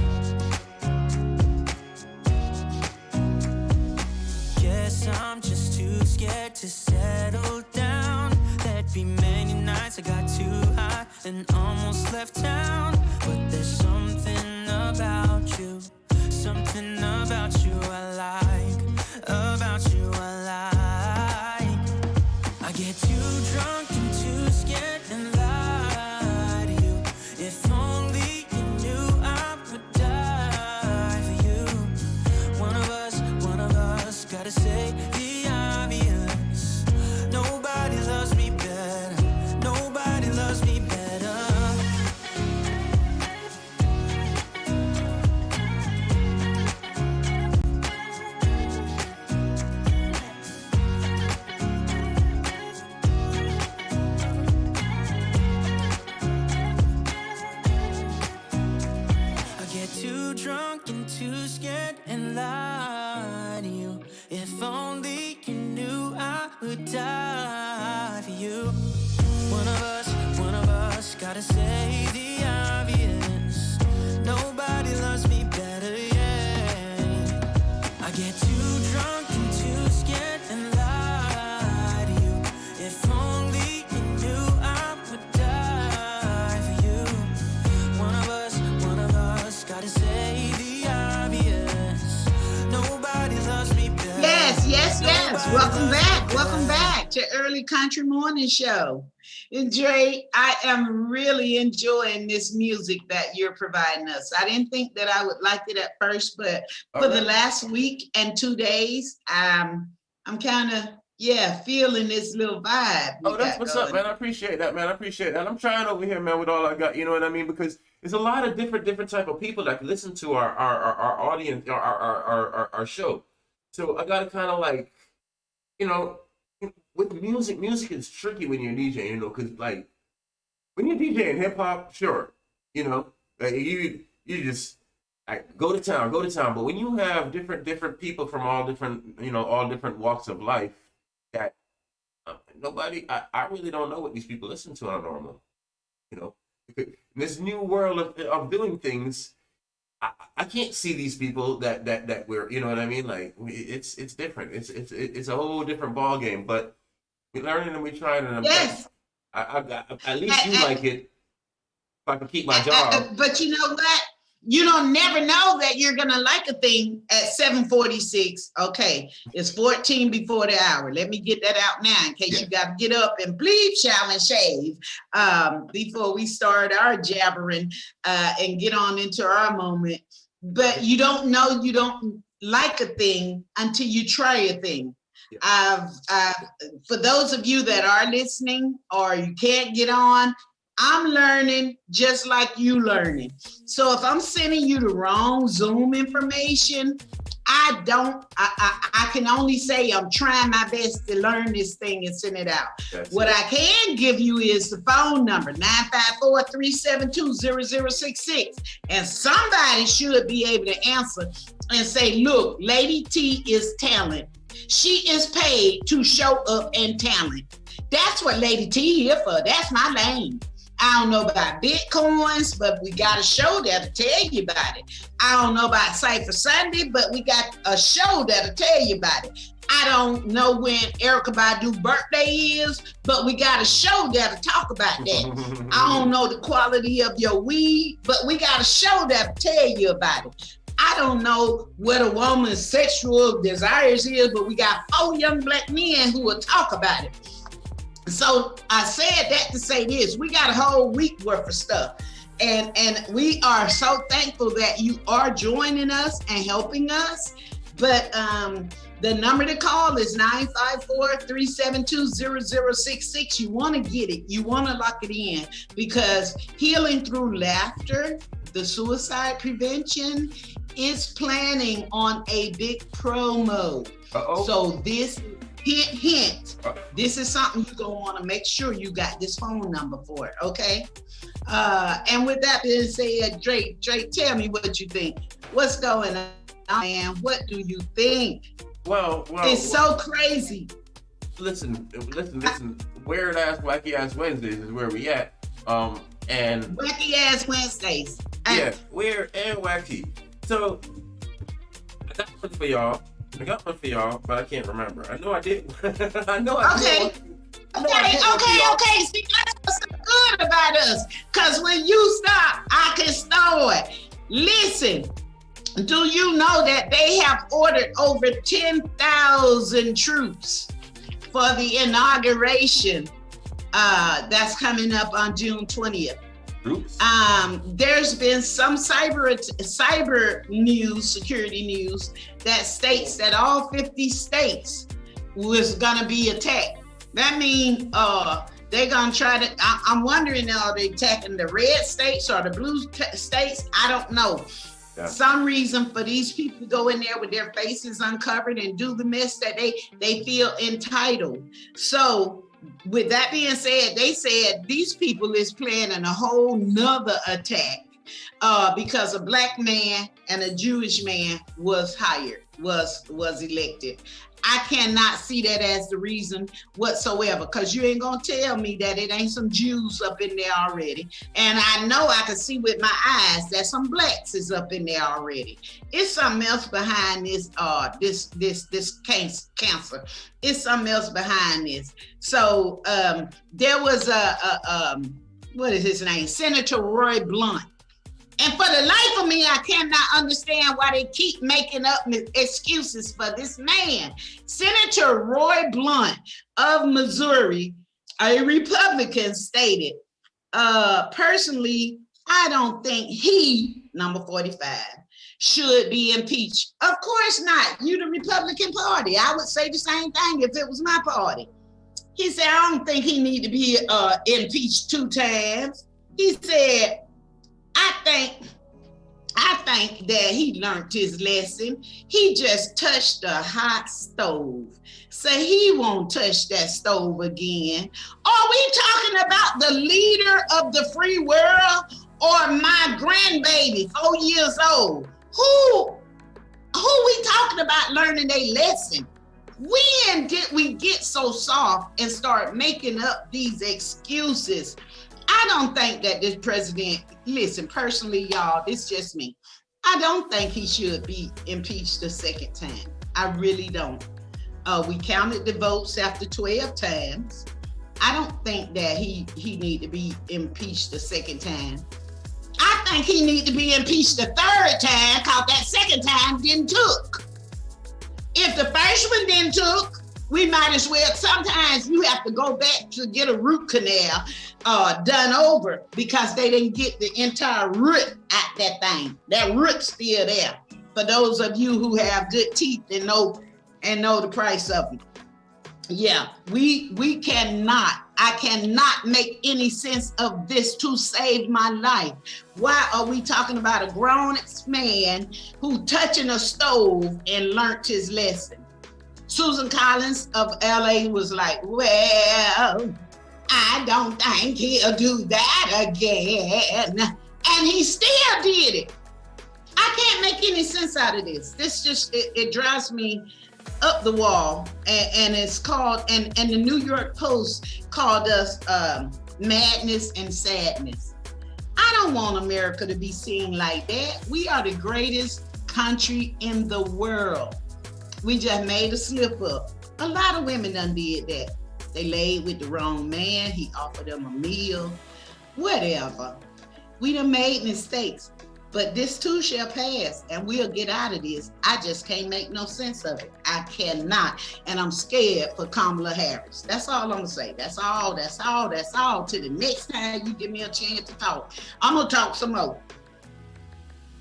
Guess I'm just too scared to settle down. There'd be many nights I got too high and almost left town. But there's something about you I like, about you I like. I get too drunk and too scared and lie to you. If only you knew I would die for you. One of us gotta say the obvious. Nobody loves me better. Nobody loves me better. Too drunk and too scared and lie to you. If only you knew I would die for you. One of us gotta say the obvious. Nobody loves me better, yeah. I get too drunk and too scared and lie to you. If only you knew I would die for you. One of us gotta say the obvious. Nobody loves me better. Yes. Welcome back to Early Country Morning Show. And Dre, I am really enjoying this music that you're providing us. I didn't think that I would like it at first, but for the last week and 2 days, I'm kind of feeling this little vibe. Oh, that's what's up, man. I appreciate that, man. I'm trying over here, man, with all I got. You know what I mean? Because there's a lot of different type of people that listen to our audience, our show. So I gotta kind of like, you know, with music is tricky when you're DJing, you know, because like when you're DJing hip hop, sure, you know, like you just like go to town. But when you have different people from all different walks of life, that I really don't know what these people listen to on normal, you know. In this new world of doing things, I can't see these people that we're, you know what I mean? Like it's different. It's a whole different ball game. But we're learning and we're trying, and at least you like it. If I can keep my job. But you know what? You don't never know that you're gonna like a thing at 7:46. Okay, it's 14 before the hour. Let me get that out now in case you got to get up and bleep, shower, and shave before we start our jabbering and get on into our moment. But you don't know you don't like a thing until you try a thing. Yeah. For those of you that are listening or you can't get on, I'm learning just like you learning. So if I'm sending you the wrong Zoom information, I can only say I'm trying my best to learn this thing and send it out. What I can give you is the phone number, 954-372-0066. And somebody should be able to answer and say, look, Lady T is talent. She is paid to show up and talent. That's what Lady T here for. That's my lane. I don't know about Bitcoins, but we got a show that'll tell you about it. I don't know about Cypher Sunday, but we got a show that'll tell you about it. I don't know when Erykah Badu's birthday is, but we got a show that'll talk about that. I don't know the quality of your weed, but we got a show that'll tell you about it. I don't know what a woman's sexual desires is, but we got 4 young Black men who will talk about it. So I said that to say this, we got a whole week worth of stuff. And we are so thankful that you are joining us and helping us. But The number to call is 954-372-0066. You want to get it. You want to lock it in, because Healing Through Laughter, the suicide prevention, is planning on a big promo. Uh-oh. So this hint, this is something you're going to want to make sure you got this phone number for it, okay? And with that being said, Drake, tell me what you think. What's going on, man? What do you think? Well, it's so crazy. Listen. Weird ass, wacky ass Wednesdays is where we at. And wacky ass Wednesdays. Yeah, weird and wacky. So I got one for y'all, but I can't remember. I know I did. I know I did. Okay. See, that's what's so good about us. Because when you stop, I can start. Listen, do you know that they have ordered over 10,000 troops for the inauguration that's coming up on June 20th? Oops. There's been some cyber news, security news, that states that all 50 states was gonna be attacked. That means they're gonna try to, I'm wondering, are they attacking the red states or the blue states? I don't know. Yeah. Some reason for these people to go in there with their faces uncovered and do the mess that they feel entitled. So with that being said, they said these people is planning a whole nother attack because a black man and a Jewish man was elected. I cannot see that as the reason whatsoever, because you ain't gonna tell me that it ain't some Jews up in there already. And I know I can see with my eyes that some blacks is up in there already. It's something else behind this this cancer. It's something else behind this. So there was what is his name? Senator Roy Blunt. And for the life of me, I cannot understand why they keep making up excuses for this man. Senator Roy Blunt of Missouri, a Republican, stated, personally, I don't think he, number 45, should be impeached. Of course not. You the Republican Party. I would say the same thing if it was my party. He said, I don't think he need to be impeached 2 times. He said, I think that he learned his lesson. He just touched a hot stove. So he won't touch that stove again. Are we talking about the leader of the free world or my grandbaby, 4 years old? Who we talking about learning a lesson? When did we get so soft and start making up these excuses? I don't think that this president, listen, personally, y'all, it's just me. I don't think he should be impeached a second time. I really don't. We counted the votes after 12 times. I don't think that he need to be impeached a second time. I think he need to be impeached a third time because that second time didn't took. If the first one didn't took, we might as well, sometimes you have to go back to get a root canal done over because they didn't get the entire root at that thing. That root's still there. For those of you who have good teeth and know the price of them. Yeah, I cannot make any sense of this to save my life. Why are we talking about a grown man who touching a stove and learned his lesson? Susan Collins of LA was like, well, I don't think he'll do that again. And he still did it. I can't make any sense out of this. This just, it drives me up the wall. And it's called, and the New York Post called us madness and sadness. I don't want America to be seen like that. We are the greatest country in the world. We just made a slip up. A lot of women done did that. They laid with the wrong man. He offered them a meal, whatever. We done made mistakes, but this too shall pass and we'll get out of this. I just can't make no sense of it. I cannot. And I'm scared for Kamala Harris. That's all I'm gonna say. That's all. Till the next time you give me a chance to talk. I'm gonna talk some more.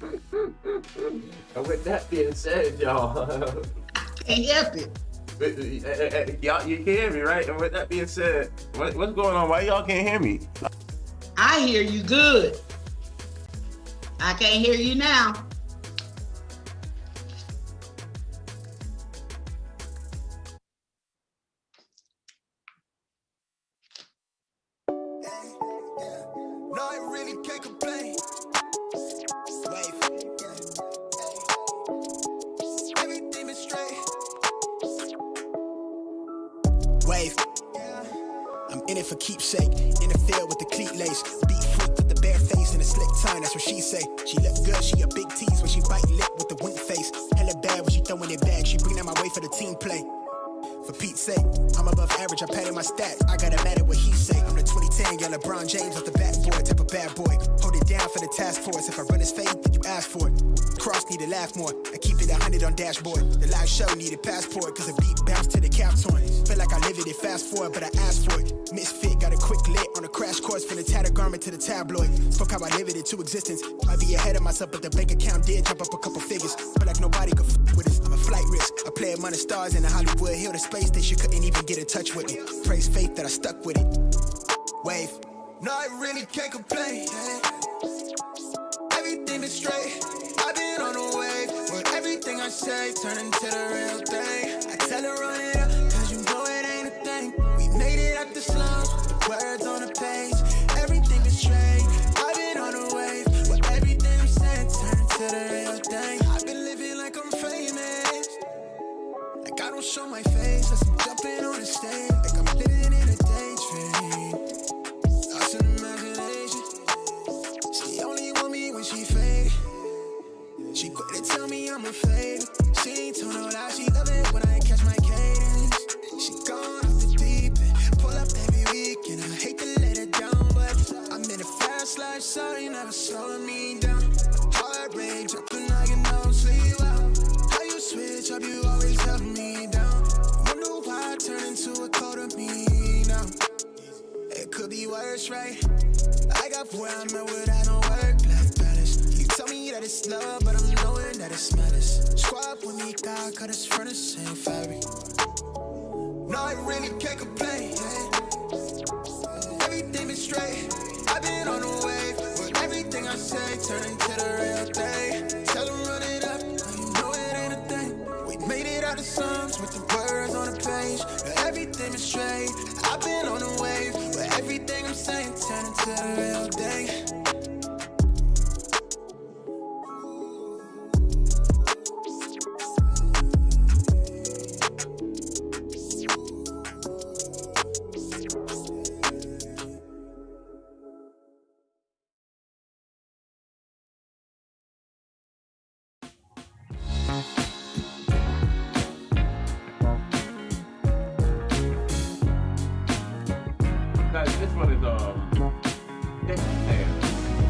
And with that being said, y'all, Can't help it. Y'all, you can hear me, right? And with that being said, what's going on? Why y'all can't hear me? I hear you good. I can't hear you now. No, I really can't complain. Wave. Everything is straight. Wave. I'm in it for keepsake. In the field with the cleat lace. Beat freak with the bare face and a slick tongue. That's what she say. She look good. She a big tease when she bite lip with the wink face. Hella bad when she throwing it back. She bring that my way for the team play. For Pete's sake, I'm above average, I padded my stats. I gotta mad at what he say. I'm the 2010, yeah, LeBron James off the backboard, type of bad boy. Hold it down for the task force. If I run his fade, then you ask for it. Cross need to laugh more. I keep it 100 on dashboard. The live show needed passport, cause the beat bounced to the cap torn. Feel like I live it fast forward, but I asked for it. Misfit, got a quick lit on a crash course from the tattered garment to the tabloid. Spoke how I live it into existence. Might be ahead of myself, but the bank account did jump up a couple figures. Feel like nobody could with us. I'm a flight risk. I play among the stars in the Hollywood Hill, the space station couldn't even get in touch with me. Praise faith that I stuck with it. Wave. No, I really can't complain. Everything is straight. I've been on a wave. Where everything I say turn into the real thing. I tell her run it up, cause you know it ain't a thing. We made it out the slums, the words on the page. Everything is straight. I've been on a wave. Where everything we say turn into the real thing. I've been living like I'm famous. Like I don't show my face as I'm jumping on the stage. Like I'm living in a daydream. Lost in imagination. She only want me when she fake. She quick to tell me I'm a fake. She ain't told no lie, she love it when I catch my cadence. She gone off the deep end, pull up every weekend. I hate to let her down, but I'm in a fast life, so you never slowing me down. Heart rate dropping like you don't sleep well. How you switch up, you always help me down. Wonder why I turn into a cold of me now. It could be worse, right? I got where I'm at without no work-life balance. You tell me that it's love, but I'm knowing that it's madness. Squad with me, God, cut us from the same fabric. No, I really can't complain. Everything is straight. I've been on a wave. But everything I say turn into the real thing. Tell them run it up, you know it ain't a thing. We made it out of songs with the words on the page. Everything is straight. I've been on a wave. But everything I'm saying turn into the real thing. Guys, this one is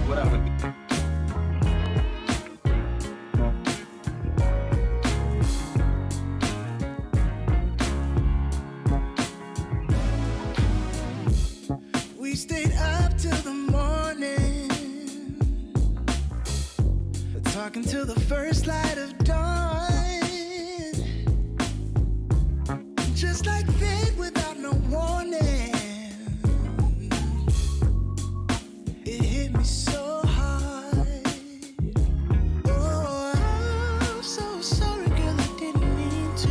what I would do. We stayed up till the morning, talking till the first light of dawn. Just like fate without no warning. It hit me so hard. Oh, I'm so sorry, girl, I didn't mean to.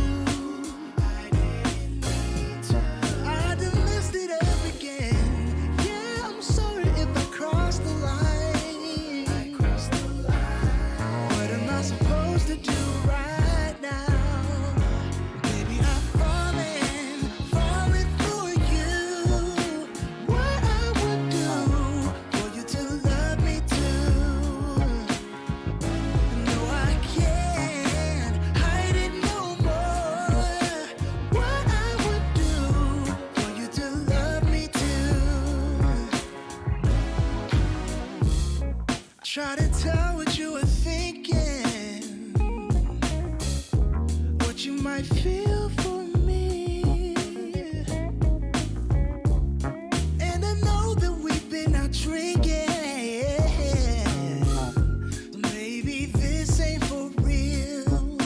I done messed it up again. Yeah, I'm sorry if I crossed the line. What am I supposed to do right now? Baby, I'm falling for you. What I would do for you to love me too. No, I can't hide it no more. What I would do for you to love me too. I try to tell what you were thinking, what you might feel for me. And I know that we've been out drinking, so maybe this ain't for real.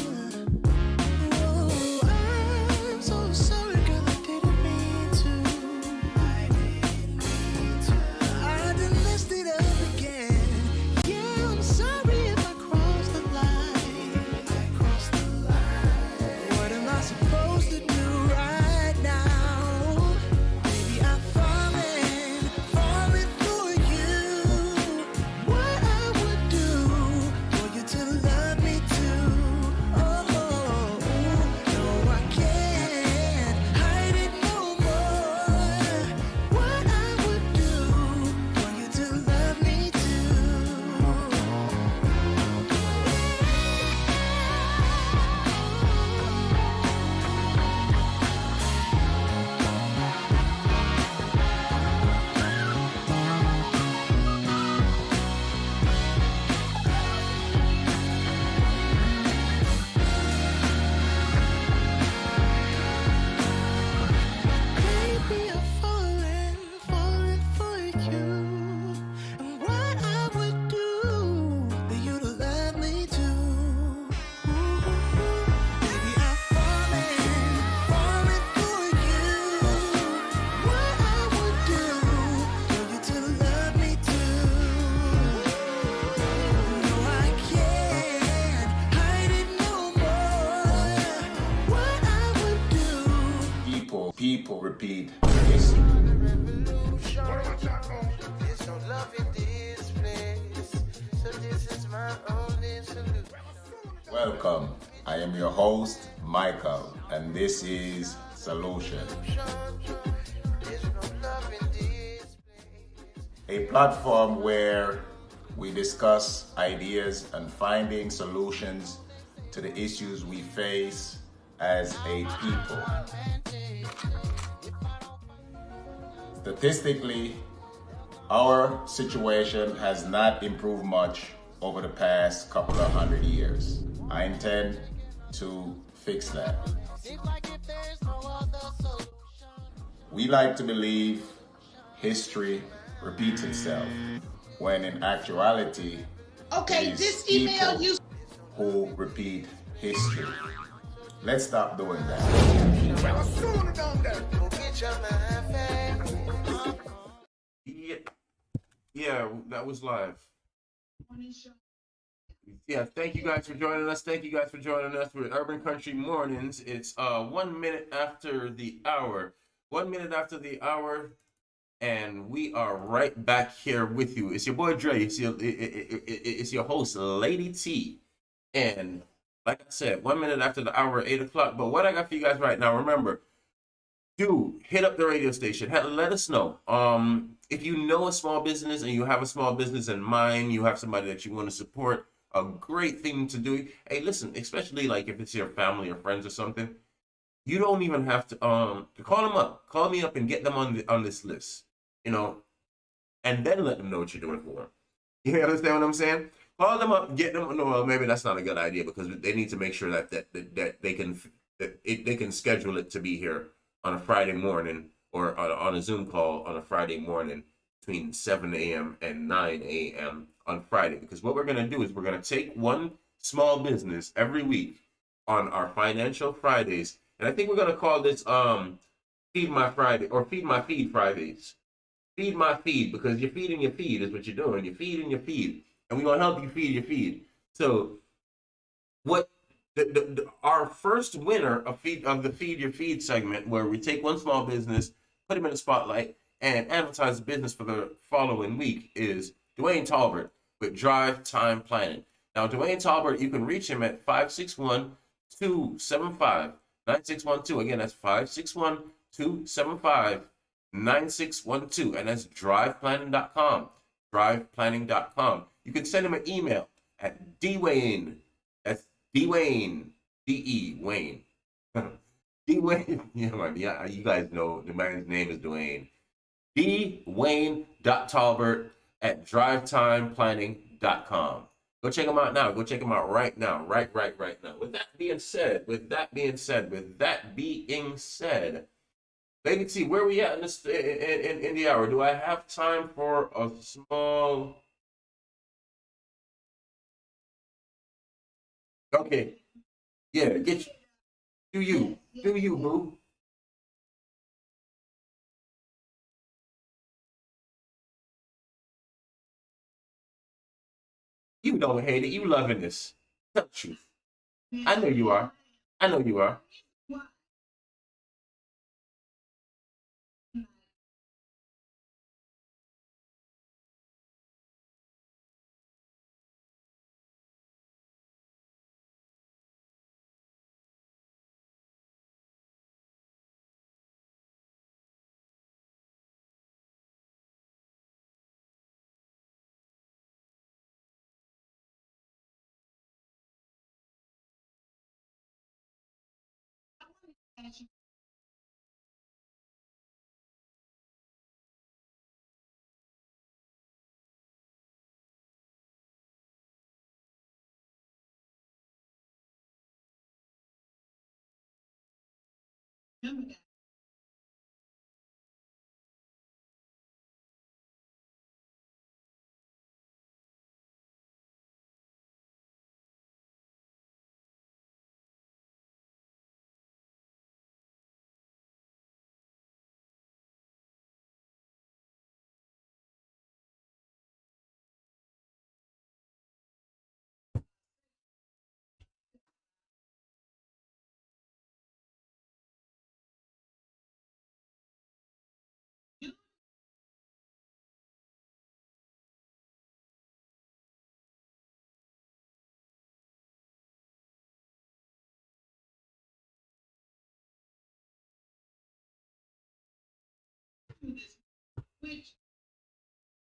Whoa. Welcome. I am your host, Michael, and this is Solution, a platform where we discuss ideas and finding solutions to the issues we face as a people. Statistically, our situation has not improved much over the past couple of 100 years. I intend to fix that. We like to believe history repeats itself, when in actuality, Okay, it is this email people you. who repeat history. Let's stop doing that. Yeah, that was live. Yeah, thank you guys for joining us. Thank you guys for joining us with Urban Country Mornings. It's 1 minute after the hour. 1 minute after the hour, and we are right back here with you. It's your boy Dre. It's your host, Lady T. And like I said, 1 minute after the hour, 8 o'clock. But what I got for you guys right now, remember, do hit up the radio station. Let us know. If you know a small business and you have a small business in mind, you have somebody that you want to support, a great thing to do. Hey, listen, especially like if it's your family or friends or something, you don't even have to call them up. Call me up and get them on this list. You know, and then let them know what you're doing for them. You understand what I'm saying? Call them up, get them. No, well, maybe that's not a good idea because they need to make sure that they can schedule it to be here on a Friday morning or on a Zoom call on a Friday morning between 7 a.m. and 9 a.m. on Friday. Because what we're going to do is we're going to take one small business every week on our Financial Fridays. And I think we're going to call this Feed My Friday or Feed My Feed Fridays. Feed my feed, because you're feeding your feed is what you're doing. You're feeding your feed. And we're going to help you feed your feed. So what our first winner of the Feed Your Feed segment, where we take one small business, put him in the spotlight, and advertise the business for the following week, is Dwayne Talbert with Drive Time Planning. Now, Dwayne Talbert, you can reach him at 561-275-9612. Again, that's 561-275-9612, and that's driveplanning.com. Driveplanning.com. You can send him an email at dwayne. That's Dwayne, D-E, Wayne. Dwayne, yeah, you guys know the man's name is Dwayne. dwayne.talbert@drivetimeplanning.com. Go check him out now. Go check him out right now. Right now. With that being said, Lady T, where are we at in this in the hour? Do I have time for a small? Okay, yeah, get you. Do you, boo? You don't hate it. You loving this. Tell the truth. I know you are. I know you are.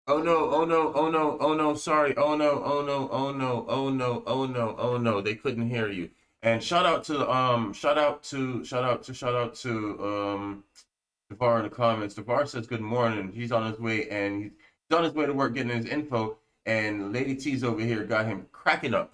Oh no, oh no, oh no, oh no, sorry. Oh no, oh no, oh no, oh no, oh no, oh no. They couldn't hear you. And shout out to Devar in the comments. Devar says good morning. He's on his way and he's on his way to work getting his info. And Lady T's over here got him cracking up.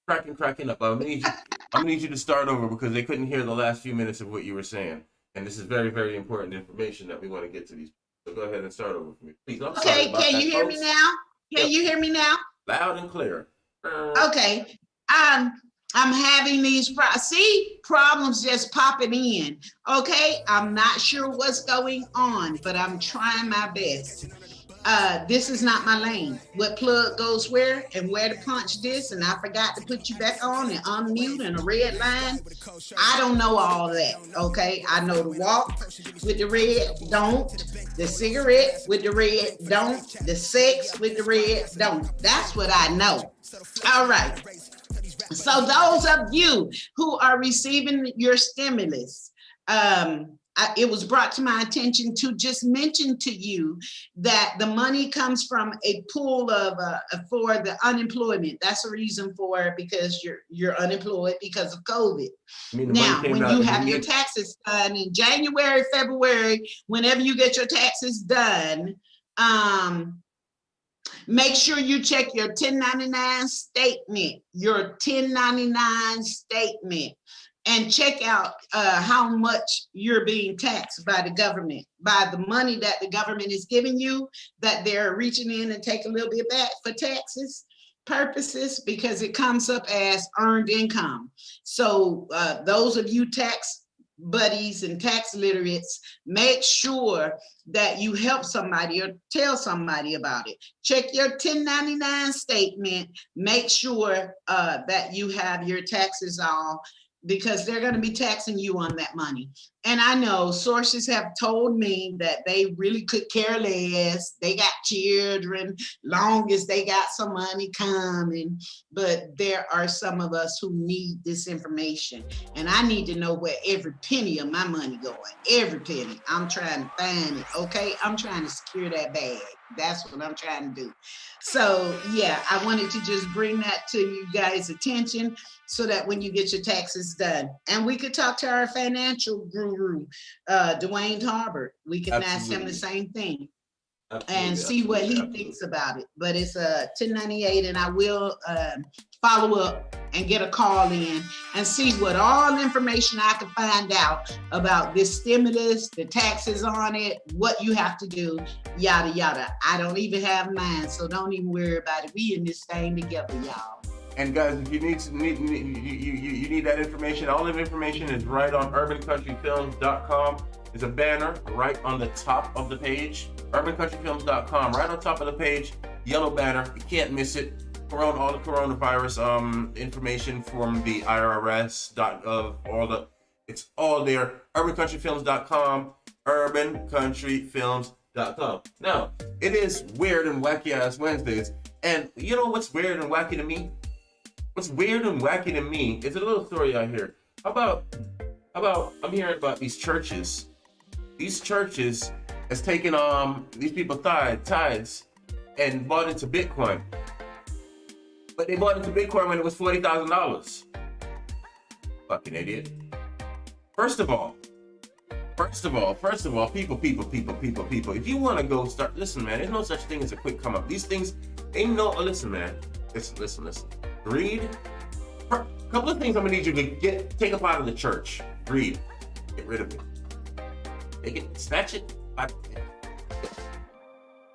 Cracking up. I'm gonna need you to start over because they couldn't hear the last few minutes of what you were saying. And this is very, very important information that we want to get to these. So go ahead and start over for me, please. I'm sorry about can that, you hear me folks. now? Can Yep. you hear me now? Loud and clear. Okay. I'm having these problems just popping in. Okay, I'm not sure what's going on, but I'm trying my best. This is not my lane. What plug goes where and where to punch this, and I forgot to put you back on and unmute and a red line. I don't know all that, okay? I know the walk with the red, don't. The cigarette with the red, don't. The sex with the red, don't. That's what I know. All right. So those of you who are receiving your stimulus, it was brought to my attention to just mention to you that the money comes from a pool of for the unemployment. That's the reason for it, because you're unemployed because of COVID. Now, when you have your taxes done in January, February, whenever you get your taxes done, make sure you check your 1099 statement, and check out how much you're being taxed by the government, by the money that the government is giving you, that they're reaching in and take a little bit back for taxes purposes, because it comes up as earned income. So those of you tax buddies and tax literates, make sure that you help somebody or tell somebody about it. Check your 1099 statement, make sure that you have your taxes all, because they're going to be taxing you on that money. And I know sources have told me that they really could care less. They got children, long as they got some money coming. But there are some of us who need this information. And I need to know where every penny of my money going, every penny. I'm trying to find it, okay? I'm trying to secure that bag. That's what I'm trying to do. So yeah, I wanted to just bring that to you guys' attention so that when you get your taxes done, and we could talk to our financial guru, Dwayne Harbert. We can ask him the same thing and see what he thinks about it. But it's a 1098, and I will follow up and get a call in and see what all information I can find out about this stimulus, the taxes on it, what you have to do, yada, yada. I don't even have mine, so don't even worry about it. We in this thing together, y'all. And guys, if you need that information, all of the information is right on urbancountryfilms.com. There's a banner right on the top of the page, urbancountryfilms.com, right on top of the page, yellow banner. You can't miss it. All the coronavirus information from the IRS.gov, it's all there. urbancountryfilms.com, urbancountryfilms.com. Now, it is weird and wacky ass Wednesdays, and you know what's weird and wacky to me? What's weird and wacky to me is a little story I hear. How about I'm hearing about these churches. These churches has taken these people tithes and bought into Bitcoin. But they bought into Bitcoin when it was $40,000. Fucking idiot. First of all, people. If you want to go start, listen, man, there's no such thing as a quick come up. These things ain't no, listen, man. Listen. Greed. A couple of things I'm gonna need you to take up out of the church. Greed. Get rid of it. Take it, snatch it,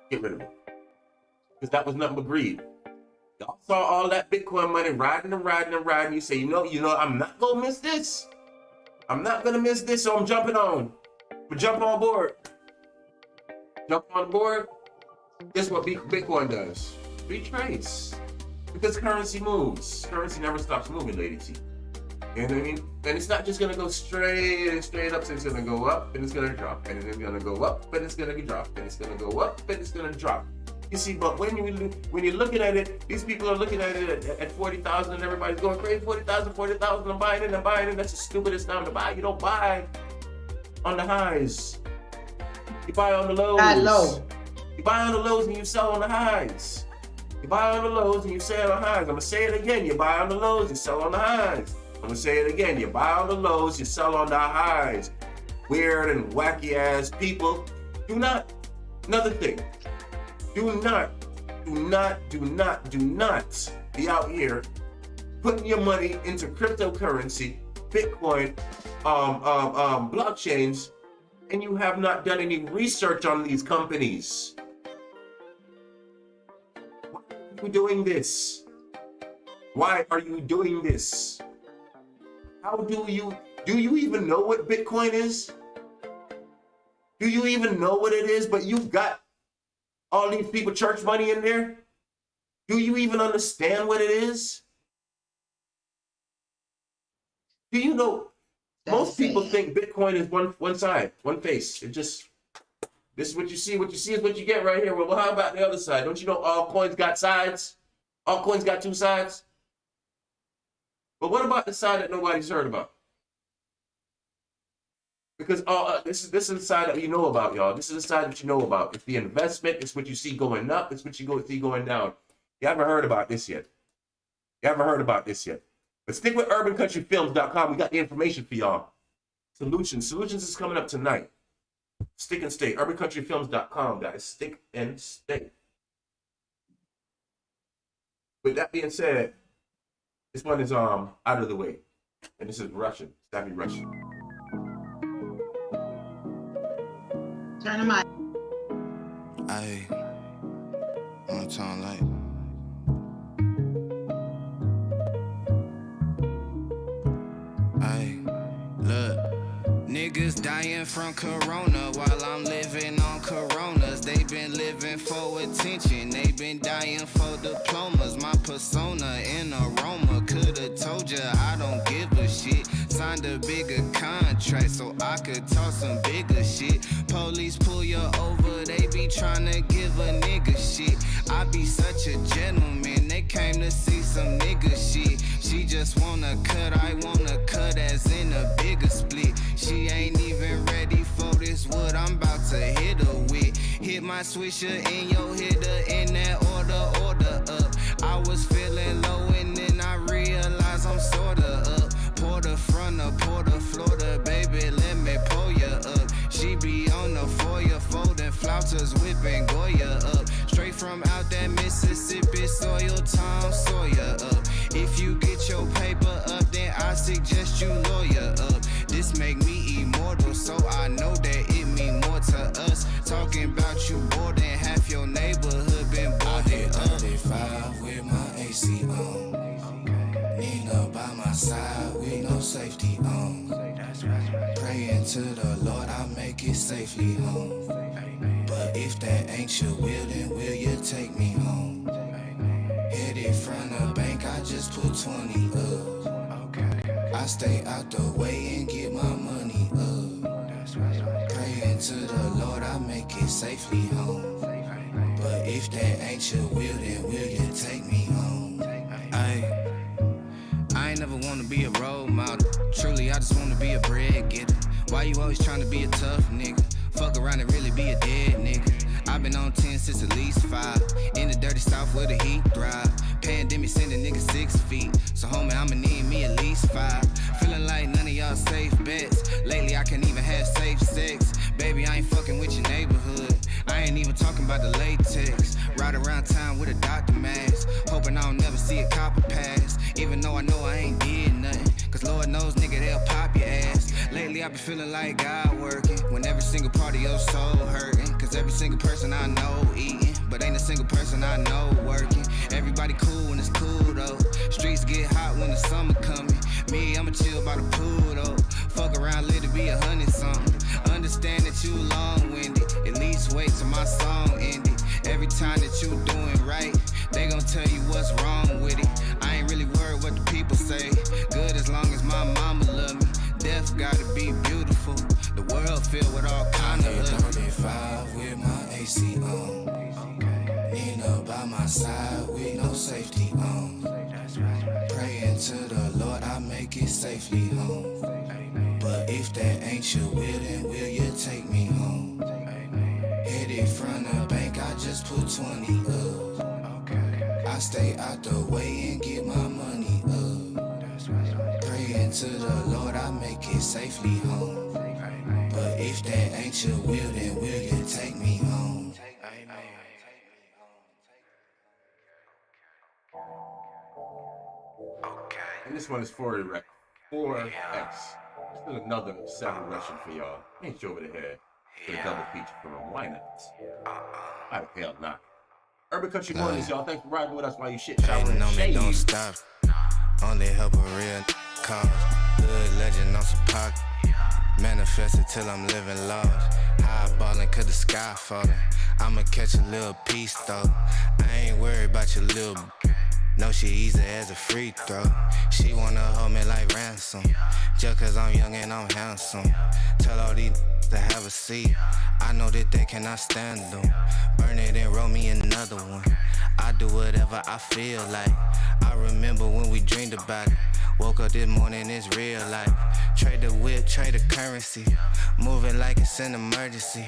get rid of it. Because that was nothing but greed. Y'all saw all that Bitcoin money riding. You say, you know, I'm not gonna miss this. I'm not gonna miss this, so I'm jumping on. But jump on board. Jump on board. Guess what Bitcoin does? Retrace. Because currency moves. Currency never stops moving, Lady T. You know what I mean? And it's not just gonna go straight up, so it's gonna go up and it's gonna drop. And it's gonna go up and it's gonna drop. And it's gonna go up and it's gonna drop. You see, but when you're looking at it, these people are looking at it at 40,000 and everybody's going crazy. 40,000, I'm buying it. That's the stupidest time to buy. You don't buy on the highs. You buy on the lows. Buy low. You buy on the lows and you sell on the highs. You buy on the lows and you sell on the highs. I'm gonna say it again. You buy on the lows, you sell on the highs. I'm gonna say it again. You buy on the lows, you sell on the highs. Weird and wacky ass people. Do not, another thing. Do not be out here putting your money into cryptocurrency, Bitcoin, blockchains, and you have not done any research on these companies. Why are you doing this? Why are you doing this? How do you even know what Bitcoin is? Do you even know what it is? But you've got all these people church money in there? Do you even understand what it is? Do you know? Most people think Bitcoin is one side, one face. It just, this is what you see. What you see is what you get right here. Well, how about the other side? Don't you know all coins got sides? All coins got two sides. But what about the side that nobody's heard about? Because this is the side that you know about, y'all. This is the side that you know about. It's the investment. It's what you see going up. It's what you see going down. You haven't heard about this yet. But stick with urbancountryfilms.com. We got the information for y'all. Solutions is coming up tonight. Stick and stay. urbancountryfilms.com, guys. Stick and stay. With that being said, this one is out of the way. And this is Russian. Savvy Russian. Turn the mic. Aye. One time like. Aye. Look. Niggas dying from corona while I'm living on coronas. They been living for attention. They been dying for diplomas. My persona and aroma could've told ya I don't give a shit. Signed a bigger contract so I could talk some bigger shit. Police pull you over, they be tryna give a nigga shit. I be such a gentleman, they came to see some nigga shit. She just wanna cut, I wanna cut as in a bigger split. She ain't even ready for this wood I'm about to hit her with. Hit my swisher in your hitter in that order up. I was feeling low and then I realized I'm sorta up. Porter front of Porter, Florida, baby, let me pull ya up. She be on the foyer, folding flouters, whipping Goya up. Straight from out that Mississippi soil, Tom Sawyer up. If you get your paper up, then I suggest you lawyer up. This make me immortal, so I know that it mean more to us. Talking about you more than half your neighborhood been boarded up. 35 with my AC on. Nina by my side with no safety on. Praying to the Lord I make it safely home. But if that ain't your will, then will you take me home? Headed from the bank, I just put 20 up. I stay out the way and get my money up. Praying to the Lord I make it safely home. But if that ain't your will, then will you take me home? I ain't never wanna be a role model. Truly, I just wanna be a bread getter. Why you always tryna be a tough nigga? Fuck around and really be a dead nigga. I've been on 10 since at least 5. In the dirty south where the heat thrive. Pandemic sending niggas 6 feet. So homie, I'ma need me at least 5. Feeling like none of y'all safe bets. Lately I can't even have safe sex. Baby, I ain't fucking with your neighborhood. I ain't even talking about the latex. Ride around town with a doctor mask. Hoping I don't never see a copper pass. Even though I know I ain't did nothing. Cause Lord knows, nigga, they'll pop your ass. Lately I been feeling like God working. When every single part of your soul hurting. Cause every single person I know eating. But ain't a single person I know working. Everybody cool when it's cool though. Streets get hot when the summer coming. Me, I'ma chill by the pool though. Fuck around, let it be 100 something. Understand that you long-winded. At least wait till my song ended. Every time that you doing right, they gon' tell you what's wrong with it. I ain't really worried what the people say. Good as long as my mama love me. Death gotta be beautiful. The world filled with all kind of ugly. 35 with my AC on. Nina by my side with no safety on. Praying to the Lord I make it safely home. But if that ain't your will, then will you take me home? Headed get it from the bank, I just put 20 up. I stay out the way and get my money up. Praying to the Lord, I make it safely home. But if that ain't your will, then will you take me home? And this one is for 4X. This is another celebration for y'all. Ain't you over the head for the double feature from them. Why not? Why the hell not? Urban Country Mornings, y'all. Thanks for riding with us while you shit showering and shade. Don't stop. Only help a real cause. Good legend on some pocket. Manifested till I'm living large. Highballing cause the sky falling. I'ma catch a little piece though. I ain't worried about your little. No, she easy as a free throw. She wanna hold me like ransom. Just cause I'm young and I'm handsome. Tell all these to have a seat. I know that they cannot stand them. Burn it and roll me another one. I do whatever I feel like. I remember when we dreamed about it. Woke up this morning, it's real life. Trade the whip, trade the currency. Moving like it's an emergency.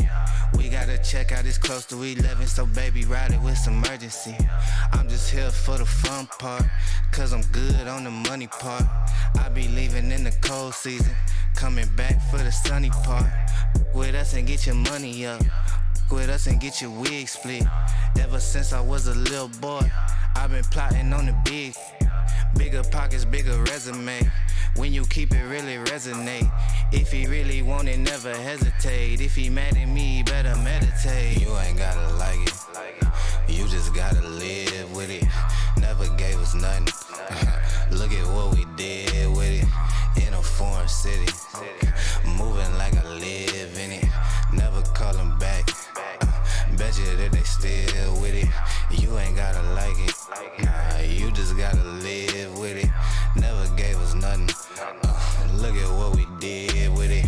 We gotta check out, it's close to 11, so baby, ride it with some urgency. I'm just here for the fun part, cause I'm good on the money part. I be leaving in the cold season, coming back for the sunny part. With us and get your money up. With us and get your wig split. Ever since I was a little boy, I've been plotting on the big. Bigger pockets, bigger resume. When you keep it, really resonate. If he really want it, never hesitate. If he mad at me, he better meditate. You ain't gotta like it. You just gotta live with it. Never gave us nothing. Look at what we did with it. In a foreign city. Moving like I live in it. Never call them back. Bet you that they still with it. You ain't gotta like it. Nah, you just gotta live with it. Never gave us nothing. Look at what we did with it.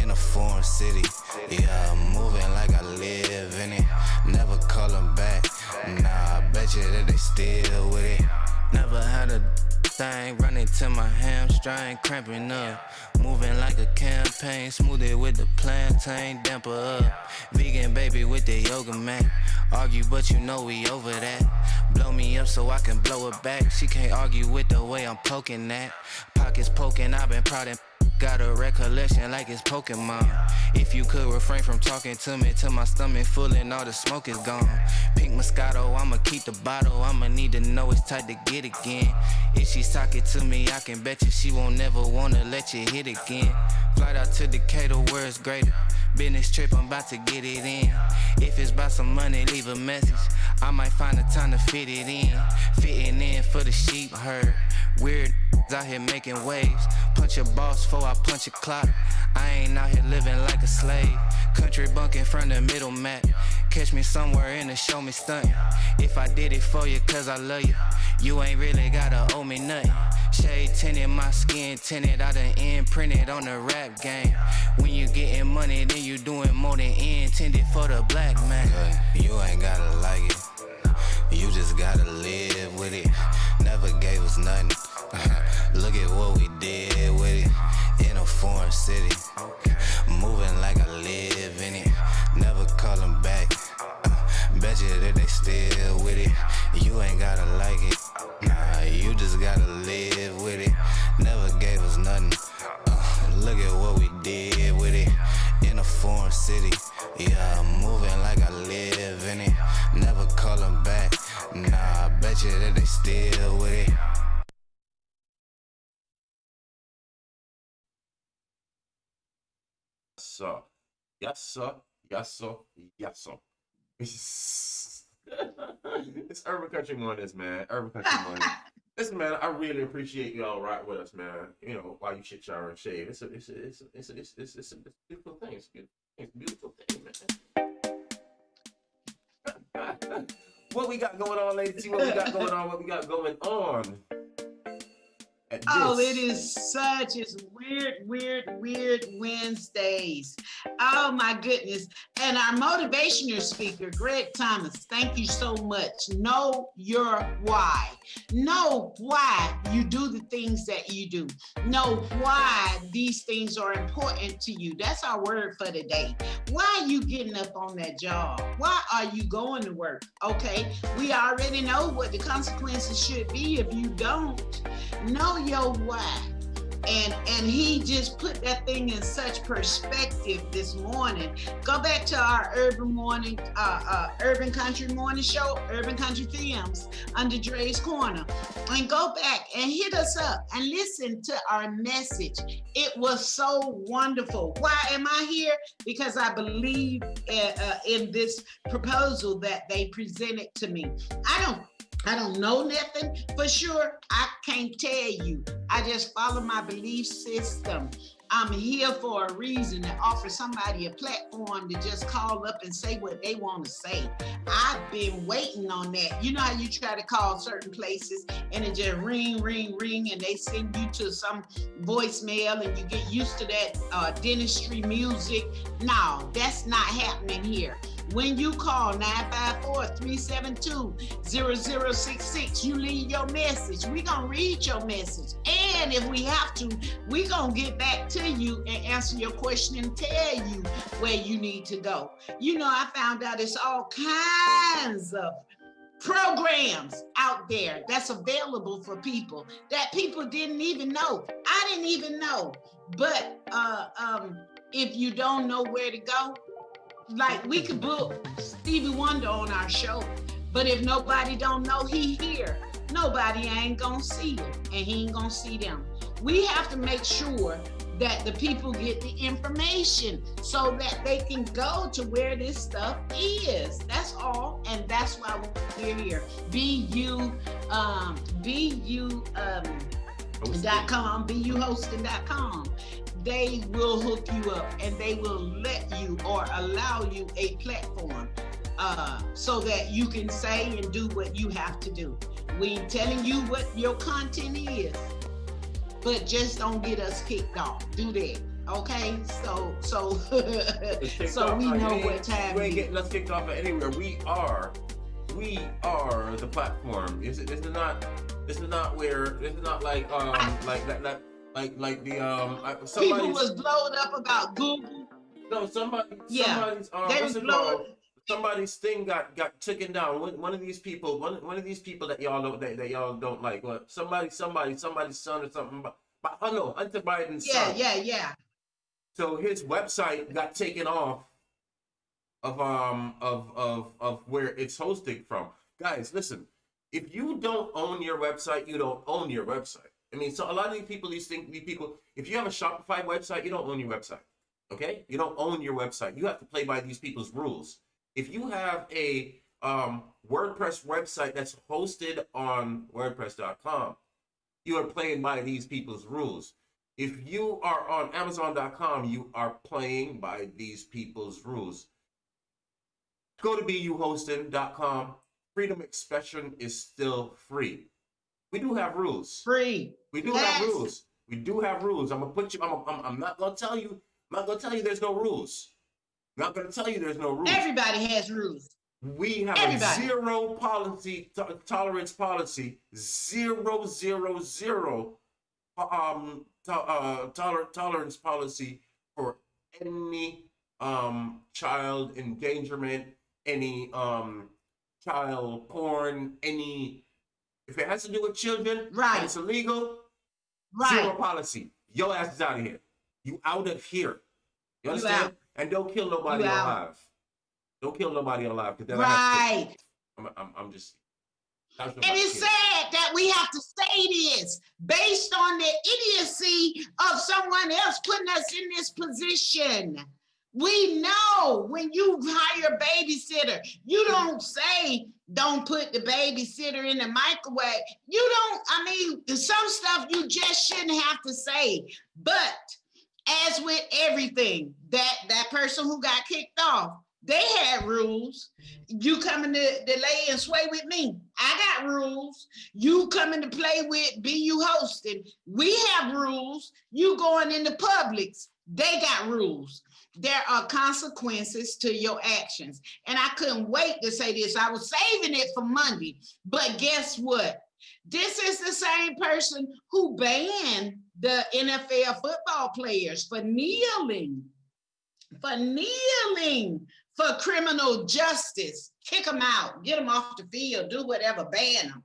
In a foreign city. Yeah, moving like I live in it. Never call them back. Nah, I bet you that they still with it. Never had a thing running to my hamstring, cramping up. Moving like a campaign, smooth it with the plantain, damper up. Vegan baby with the yoga mat. Argue, but you know we over that. Blow me up so I can blow it back. She can't argue with the way I'm poking that. Pockets poking, I've been proud and got a recollection like it's Pokemon. If you could refrain from talking to me till my stomach full and all the smoke is gone. Pink Moscato, I'ma keep the bottle. I'ma need to know it's tight to get again. If she's talking to me, I can bet you she won't never wanna let you hit again. Flight out to Decatur where it's greater. Business trip, I'm about to get it in. If it's about some money, leave a message. I might find the time to fit it in. Fitting in for the sheep herd. Weird out here making waves. Punch a boss before I punch a clock. I ain't out here living like a slave. Country bunking from the middle mat. Catch me somewhere in the show me stunting. If I did it for you cause I love you, you ain't really gotta owe me nothing. Shade tinted, my skin tinted. I done imprinted on the rap game. When you getting money, then you doing more than intended for the black man. You ain't gotta like it. You just gotta live with it. Never gave us nothing. Look at what we did with it. In a foreign city. Moving like I live in it. Never call them back. Bet you that they still with it. You ain't gotta like it. Nah, you just gotta live with it. Never gave us nothing. Look at what we did with it. In a foreign city. Yeah, moving like I live in it. Never call them back. Nah, I bet you that they still with it. So, yes, sir. Yes, sir. Yes, sir. It's Urban Country Mornings, man. Urban Country Mornings. Listen, man, I really appreciate y'all right with us, man. You know, while you shit shower and shave, it's a beautiful thing. It's a beautiful thing, man. What we got going on, ladies? See what we got going on. What we got going on? at Oh, this. it is such as weird Wednesdays. Oh my goodness. And our motivational speaker, Greg Thomas, thank you so much. Know your why. Know why you do the things that you do. Know why these things are important to you. That's our word for today. Why are you getting up on that job? Why are you going to work? Okay, we already know what the consequences should be if you don't. Know your why. And he just put that thing in such perspective this morning. Go back to our urban country morning show, Urban Country Films, under Dre's Corner, and go back and hit us up and listen to our message. It was so wonderful. Why am I here? Because I believe in this proposal that they presented to me. I don't know nothing for sure. I can't tell you. I just follow my belief system. I'm here for a reason, to offer somebody a platform to just call up and say what they want to say. I've been waiting on that. You know how you try to call certain places and it just ring, and they send you to some voicemail and you get used to that dentistry music. No, that's not happening here. When you call 954-372-0066, you leave your message. We're going to read your message. And if we have to, we're going to get back to you and answer your question and tell you where you need to go. You know, I found out it's all kinds of programs out there that's available for people that people didn't even know. I didn't even know. But if you don't know where to go, like we could book Stevie Wonder on our show, but if nobody don't know he here, nobody ain't gonna see him and he ain't gonna see them. We have to make sure that the people get the information so that they can go to where this stuff is. That's all, and that's why we're here. BUhosting.com. They will hook you up and they will let you or allow you a platform so that you can say and do what you have to do. We telling you what your content is, but just don't get us kicked off. Do that, okay? So we know what time. You ain't getting us kicked off at anywhere. We are the platform. This is not like that. Like the people was blowed up about Google. No, somebody's somebody's thing got taken down. One of these people that y'all don't like. What somebody's son or something. But I know Hunter Biden's son. Yeah. So his website got taken off of where it's hosted from. Guys, listen. If you don't own your website, you don't own your website. I mean, so a lot of these people, if you have a Shopify website, you don't own your website, okay? You don't own your website. You have to play by these people's rules. If you have a WordPress website that's hosted on WordPress.com, you are playing by these people's rules. If you are on Amazon.com, you are playing by these people's rules. Go to BUhosting.com. Freedom of expression is still free. We do have rules. Free. We do have rules. We do have rules. I'm gonna put you. I'm not gonna tell you. I'm not gonna tell you there's no rules. I'm not gonna tell you there's no rules. Everybody has rules. We have a zero policy tolerance policy. 000 tolerance policy for any child endangerment, any child porn, any. If it has to do with children, right, and it's illegal, right, zero policy. Your ass is out of here. You out of here. You understand? And don't kill nobody alive. Don't kill nobody alive. Right. I'm just. And it's sad that we have to say this based on the idiocy of someone else putting us in this position. We know when you hire a babysitter, you don't say, don't put the babysitter in the microwave. You don't, some stuff you just shouldn't have to say. But as with everything, that person who got kicked off, They had rules. You coming to lay and sway with me? I got rules. You coming to play with BU hosting? We have rules. You going into Publix? They got rules. There are consequences to your actions. And I couldn't wait to say this. I was saving it for Monday. But guess what? This is the same person who banned the NFL football players for kneeling, for criminal justice. Kick them out, get them off the field, do whatever, ban them.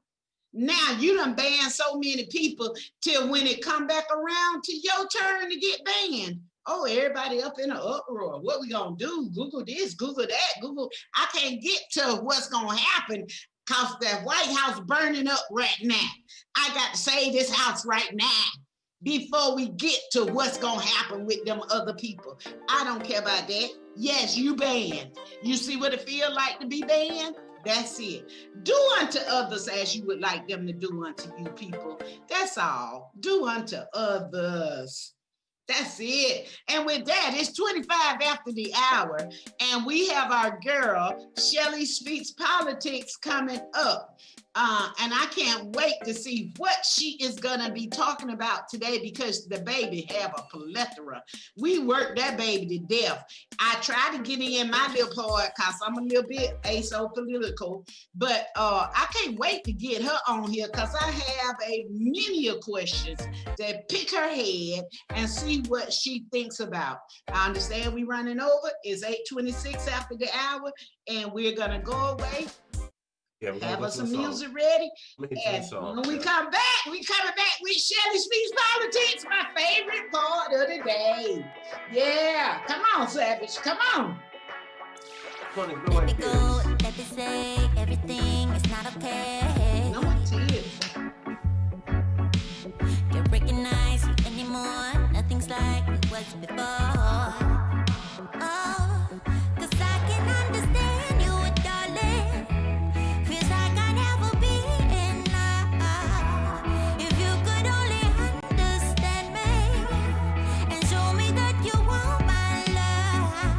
Now you done banned so many people till when it come back around to your turn to get banned, oh, everybody up in an uproar. What we gonna do? Google this, Google that, Google. I can't get to what's gonna happen because that White House burning up right now. I got to save this house right now before we get to what's gonna happen with them other people. I don't care about that. Yes, you banned. You see what it feel like to be banned? That's it. Do unto others as you would like them to do unto you, people. That's all. Do unto others. That's it. And with that, it's 25 after the hour, and we have our girl, Shelly Speaks Politics, coming up. And I can't wait to see what she is gonna be talking about today because the baby have a plethora. We worked that baby to death. I tried to get in my little part because I'm a little bit apolitical, but I can't wait to get her on here because I have many questions that pick her head and see what she thinks about. I understand we running over. It's 8:26 after the hour, and we're gonna go away. Yeah, Have us some music ready. And when we come back, we coming back with Shelly Speaks Politics, my favorite part of the day. Yeah, come on, Savage, come on. Let me go, let me say everything is not okay. No, it is. Can't recognize you anymore. Nothing's like it was before. Oh, 'cause I can understand you, darling. Feels like I never be enough. If you could only understand me and show me that you want my love.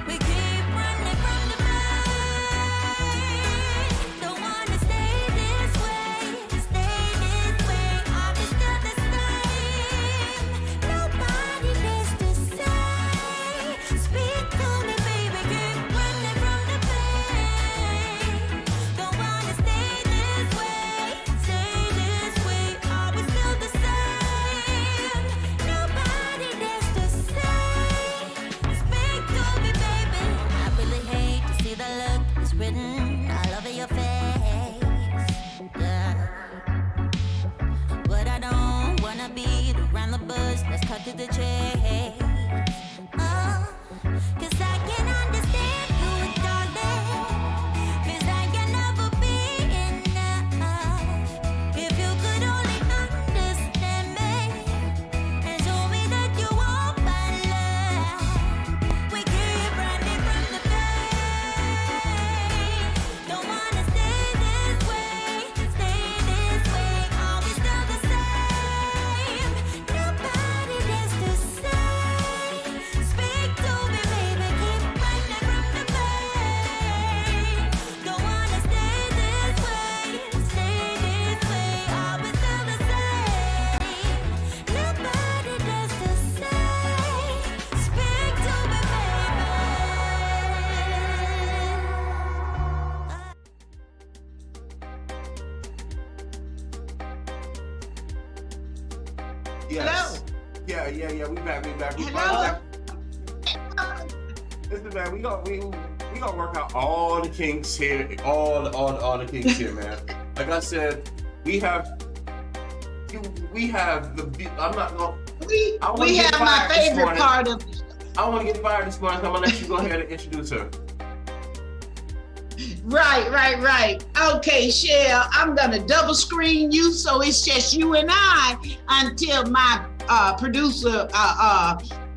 We keep running from the pain. Don't wanna stay this way. Are we still the same? Nobody is the same. Speak to me, baby. Keep running from the pain. Don't wanna stay this way. Are we still the same? Nobody is the same. Speak to me, baby. I really hate to see the look that's written all over your face. Yeah. But I don't wanna beat around the bush. Let's cut to the chase. Oh, 'cause I can understand you, darling. Feels like you'll never be enough. If you could only understand me and show me that you want my love. We keep running from the pain. Don't wanna stay this way. Are we still the same? Nobody is the same. Speak to me, baby. Keep running from the pain. Don't wanna stay this way. Are we still the same? Nobody does the same. Speak to me, baby. Yes. Yeah. We back. We Hello. Listen, man, we gonna work out all the kinks here, all the kinks here, man. Like I said, we have the. I'm not gonna. I wanna We get have my fired this favorite morning. part of I want to get fired this morning. So I'm gonna let you go ahead and introduce her. Right. Okay, Shell, I'm gonna double screen you so it's just you and I until my producer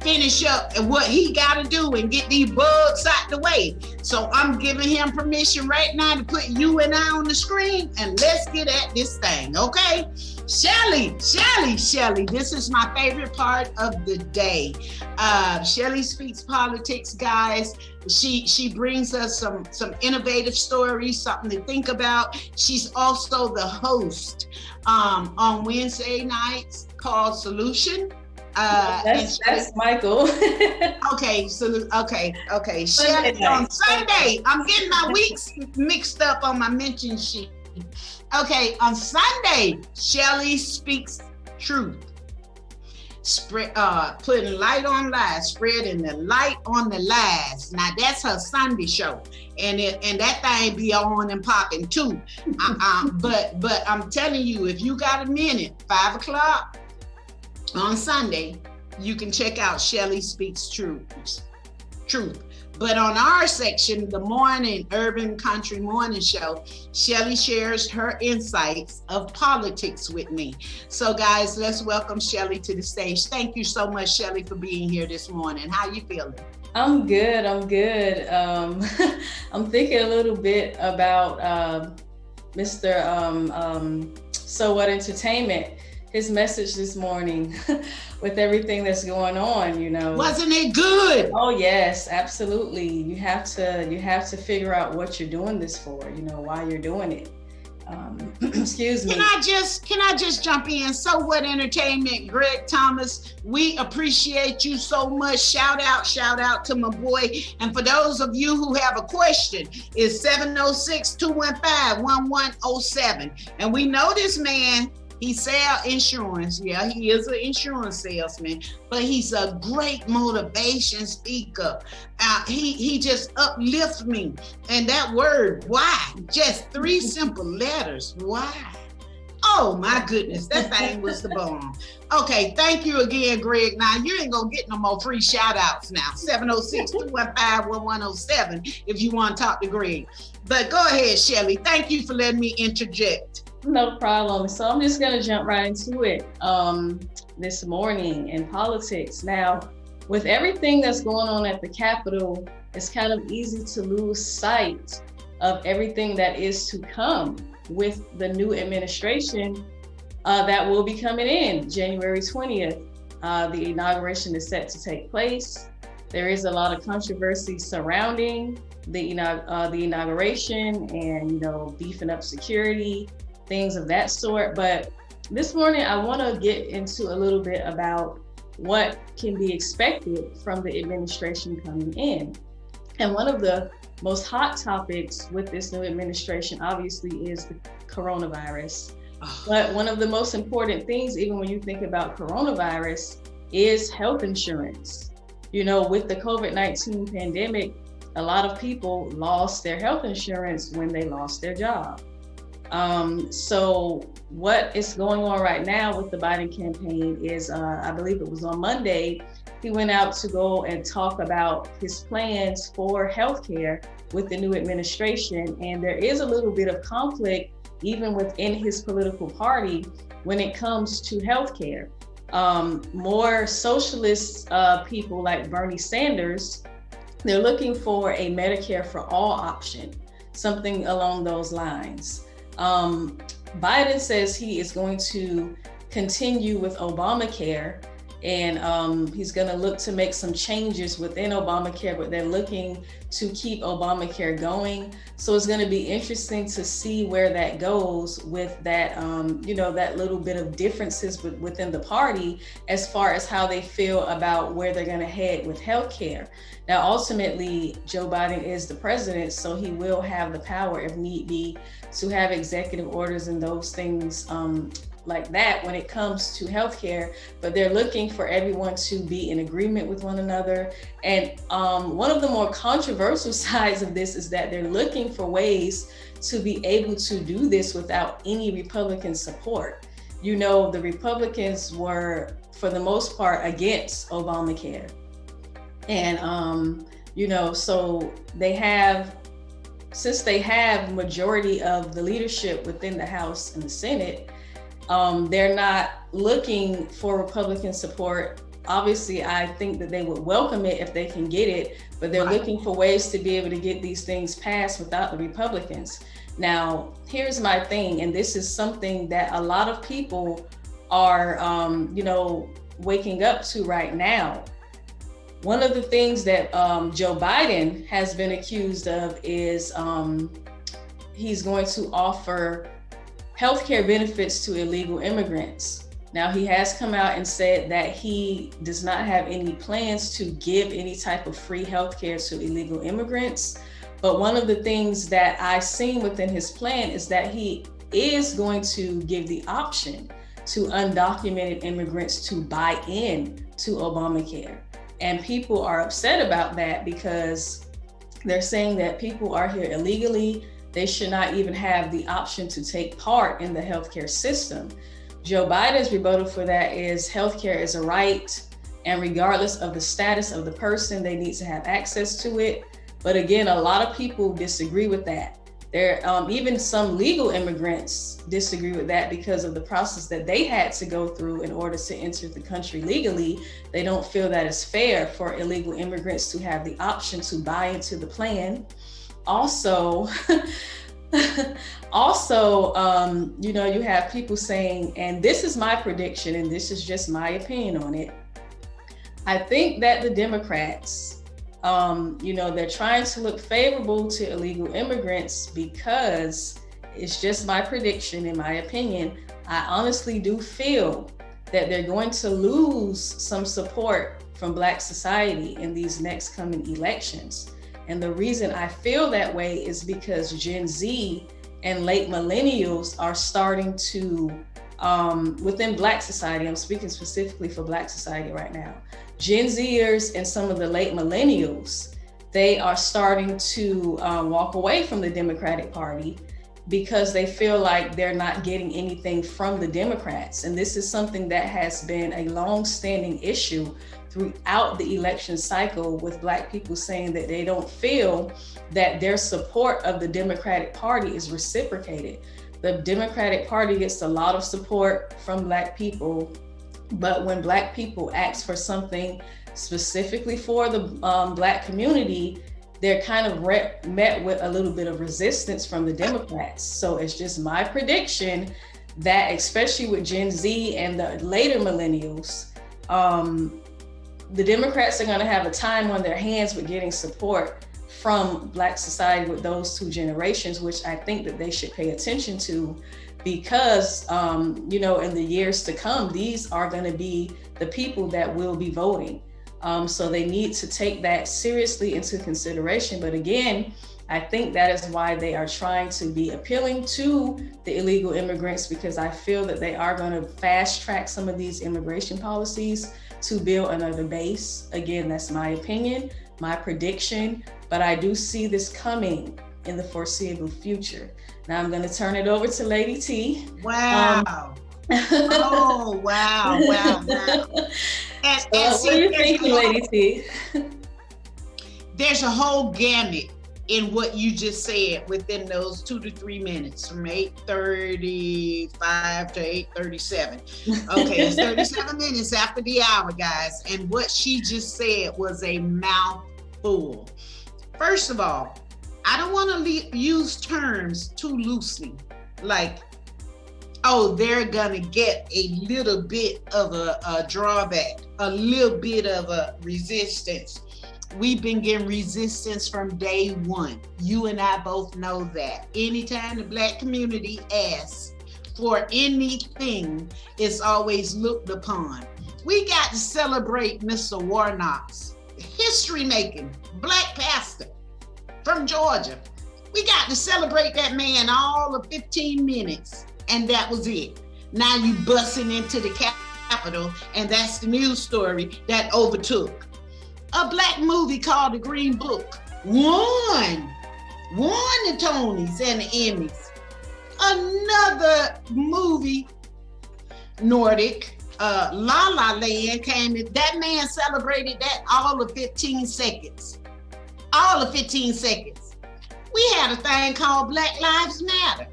finish up what he got to do and get these bugs out the way. So I'm giving him permission right now to put you and I on the screen, and let's get at this thing, okay? Shelly, this is my favorite part of the day. Shelly Speaks Politics, guys. She brings us some innovative stories, something to think about. She's also the host on Wednesday nights called Solution. That's Michael. Okay. Shelly, on Sunday, I'm getting my weeks mixed up on my mention sheet. Okay, on Sunday, Shelly Speaks Truth. Putting light on lies, spreading the light on the lies. Now that's her Sunday show, and that thing be on and popping too. But I'm telling you, if you got a minute, 5 o'clock on Sunday, you can check out Shelly Speaks Truth. But on our section, the morning Urban Country Morning Show, Shelly shares her insights of politics with me. So guys, let's welcome Shelly to the stage. Thank you so much, Shelly, for being here this morning. How you feeling? I'm good. I'm thinking a little bit about Mr. So What Entertainment, his message this morning with everything that's going on, you know. Wasn't it good? Oh yes, absolutely. You have to figure out what you're doing this for, you know, why you're doing it. Excuse me. Can I just jump in? So What Entertainment, Greg Thomas, we appreciate you so much. Shout out to my boy. And for those of you who have a question, it's 706-215-1107. And we know this man. He sells insurance. Yeah, he is an insurance salesman, but he's a great motivation speaker. He just uplifts me. And that word, why? Just 3 simple letters. Why? Oh my goodness, that thing was the bomb. Okay, thank you again, Greg. Now you ain't gonna get no more free shout outs now. 706-215-1107 if you want to talk to Greg. But go ahead, Shelly. Thank you for letting me interject. No problem. So I'm just gonna jump right into it this morning in politics. Now, with everything that's going on at the Capitol, it's kind of easy to lose sight of everything that is to come with the new administration that will be coming in January 20th. The inauguration is set to take place. There is a lot of controversy surrounding the inauguration and, you know, beefing up security, things of that sort. But this morning, I want to get into a little bit about what can be expected from the administration coming in. And one of the most hot topics with this new administration, obviously, is the coronavirus. But one of the most important things, even when you think about coronavirus, is health insurance. You know, with the COVID-19 pandemic, a lot of people lost their health insurance when they lost their job. So what is going on right now with the Biden campaign is, I believe it was on Monday, he went out to go and talk about his plans for healthcare with the new administration. And there is a little bit of conflict even within his political party when it comes to healthcare. More socialist people like Bernie Sanders, they're looking for a Medicare for all option, something along those lines. Biden says he is going to continue with Obamacare, and he's going to look to make some changes within Obamacare, but they're looking to keep Obamacare going. So it's going to be interesting to see where that goes with that, you know, that little bit of differences within the party as far as how they feel about where they're going to head with healthcare. Now, ultimately, Joe Biden is the president, so he will have the power, if need be, to have executive orders and those things like that when it comes to healthcare. But they're looking for everyone to be in agreement with one another. And one of the more controversial sides of this is that they're looking for ways to be able to do this without any Republican support. You know, the Republicans were, for the most part, against Obamacare. And, you know, so since they have majority of the leadership within the House and the Senate, they're not looking for Republican support obviously I think that they would welcome it if they can get it, but they're looking for ways to be able to get these things passed without the Republicans. Now, here's my thing, and this is something that a lot of people are, waking up to right now. One of the things that Joe Biden has been accused of is he's going to offer healthcare benefits to illegal immigrants. Now, he has come out and said that he does not have any plans to give any type of free healthcare to illegal immigrants. But one of the things that I've seen within his plan is that he is going to give the option to undocumented immigrants to buy in to Obamacare. And people are upset about that because they're saying that people are here illegally. They should not even have the option to take part in the healthcare system. Joe Biden's rebuttal for that is healthcare is a right, and regardless of the status of the person, they need to have access to it. But again, a lot of people disagree with that. Even some legal immigrants disagree with that because of the process that they had to go through in order to enter the country legally. They don't feel that it's fair for illegal immigrants to have the option to buy into the plan. Also, you have people saying, and this is my prediction, and this is just my opinion on it. I think that the Democrats, they're trying to look favorable to illegal immigrants because it's just my prediction, in my opinion. I honestly do feel that they're going to lose some support from Black society in these next coming elections. And the reason I feel that way is because Gen Z and late millennials are starting to, within Black society, I'm speaking specifically for Black society right now, Gen Zers and some of the late millennials, they are starting to walk away from the Democratic Party because they feel like they're not getting anything from the Democrats. And this is something that has been a long-standing issue throughout the election cycle, with Black people saying that they don't feel that their support of the Democratic Party is reciprocated. The Democratic Party gets a lot of support from Black people, but when Black people ask for something specifically for the Black community, they're kind of met with a little bit of resistance from the Democrats. So it's just my prediction that, especially with Gen Z and the later millennials, the Democrats are going to have a time on their hands with getting support from Black society with those two generations, which I think that they should pay attention to, because, in the years to come, these are going to be the people that will be voting. So they need to take that seriously into consideration. But again, I think that is why they are trying to be appealing to the illegal immigrants, because I feel that they are going to fast track some of these immigration policies to build another base. Again, that's my opinion, my prediction, but I do see this coming in the foreseeable future. Now I'm going to turn it over to Lady T. Wow. Oh, wow. And what are you thinking, Lady T? There's a whole gamut in what you just said within those 2 to 3 minutes, from 8:35 to 8:37. Okay, it's 37 minutes after the hour, guys. And what she just said was a mouthful. First of all, I don't want to use terms too loosely, like, oh, they're gonna get a little bit of a drawback, a little bit of a resistance. We've been getting resistance from day one. You and I both know that. Anytime the Black community asks for anything, it's always looked upon. We got to celebrate Mr. Warnock's history-making Black pastor from Georgia. We got to celebrate that man all of 15 minutes, and that was it. Now you busting into the Capitol, and that's the news story that overtook. A Black movie called The Green Book won the Tonys and the Emmys. Another movie, Nordic, La La Land, came in. That man celebrated that all of 15 seconds. All of 15 seconds. We had a thing called Black Lives Matter,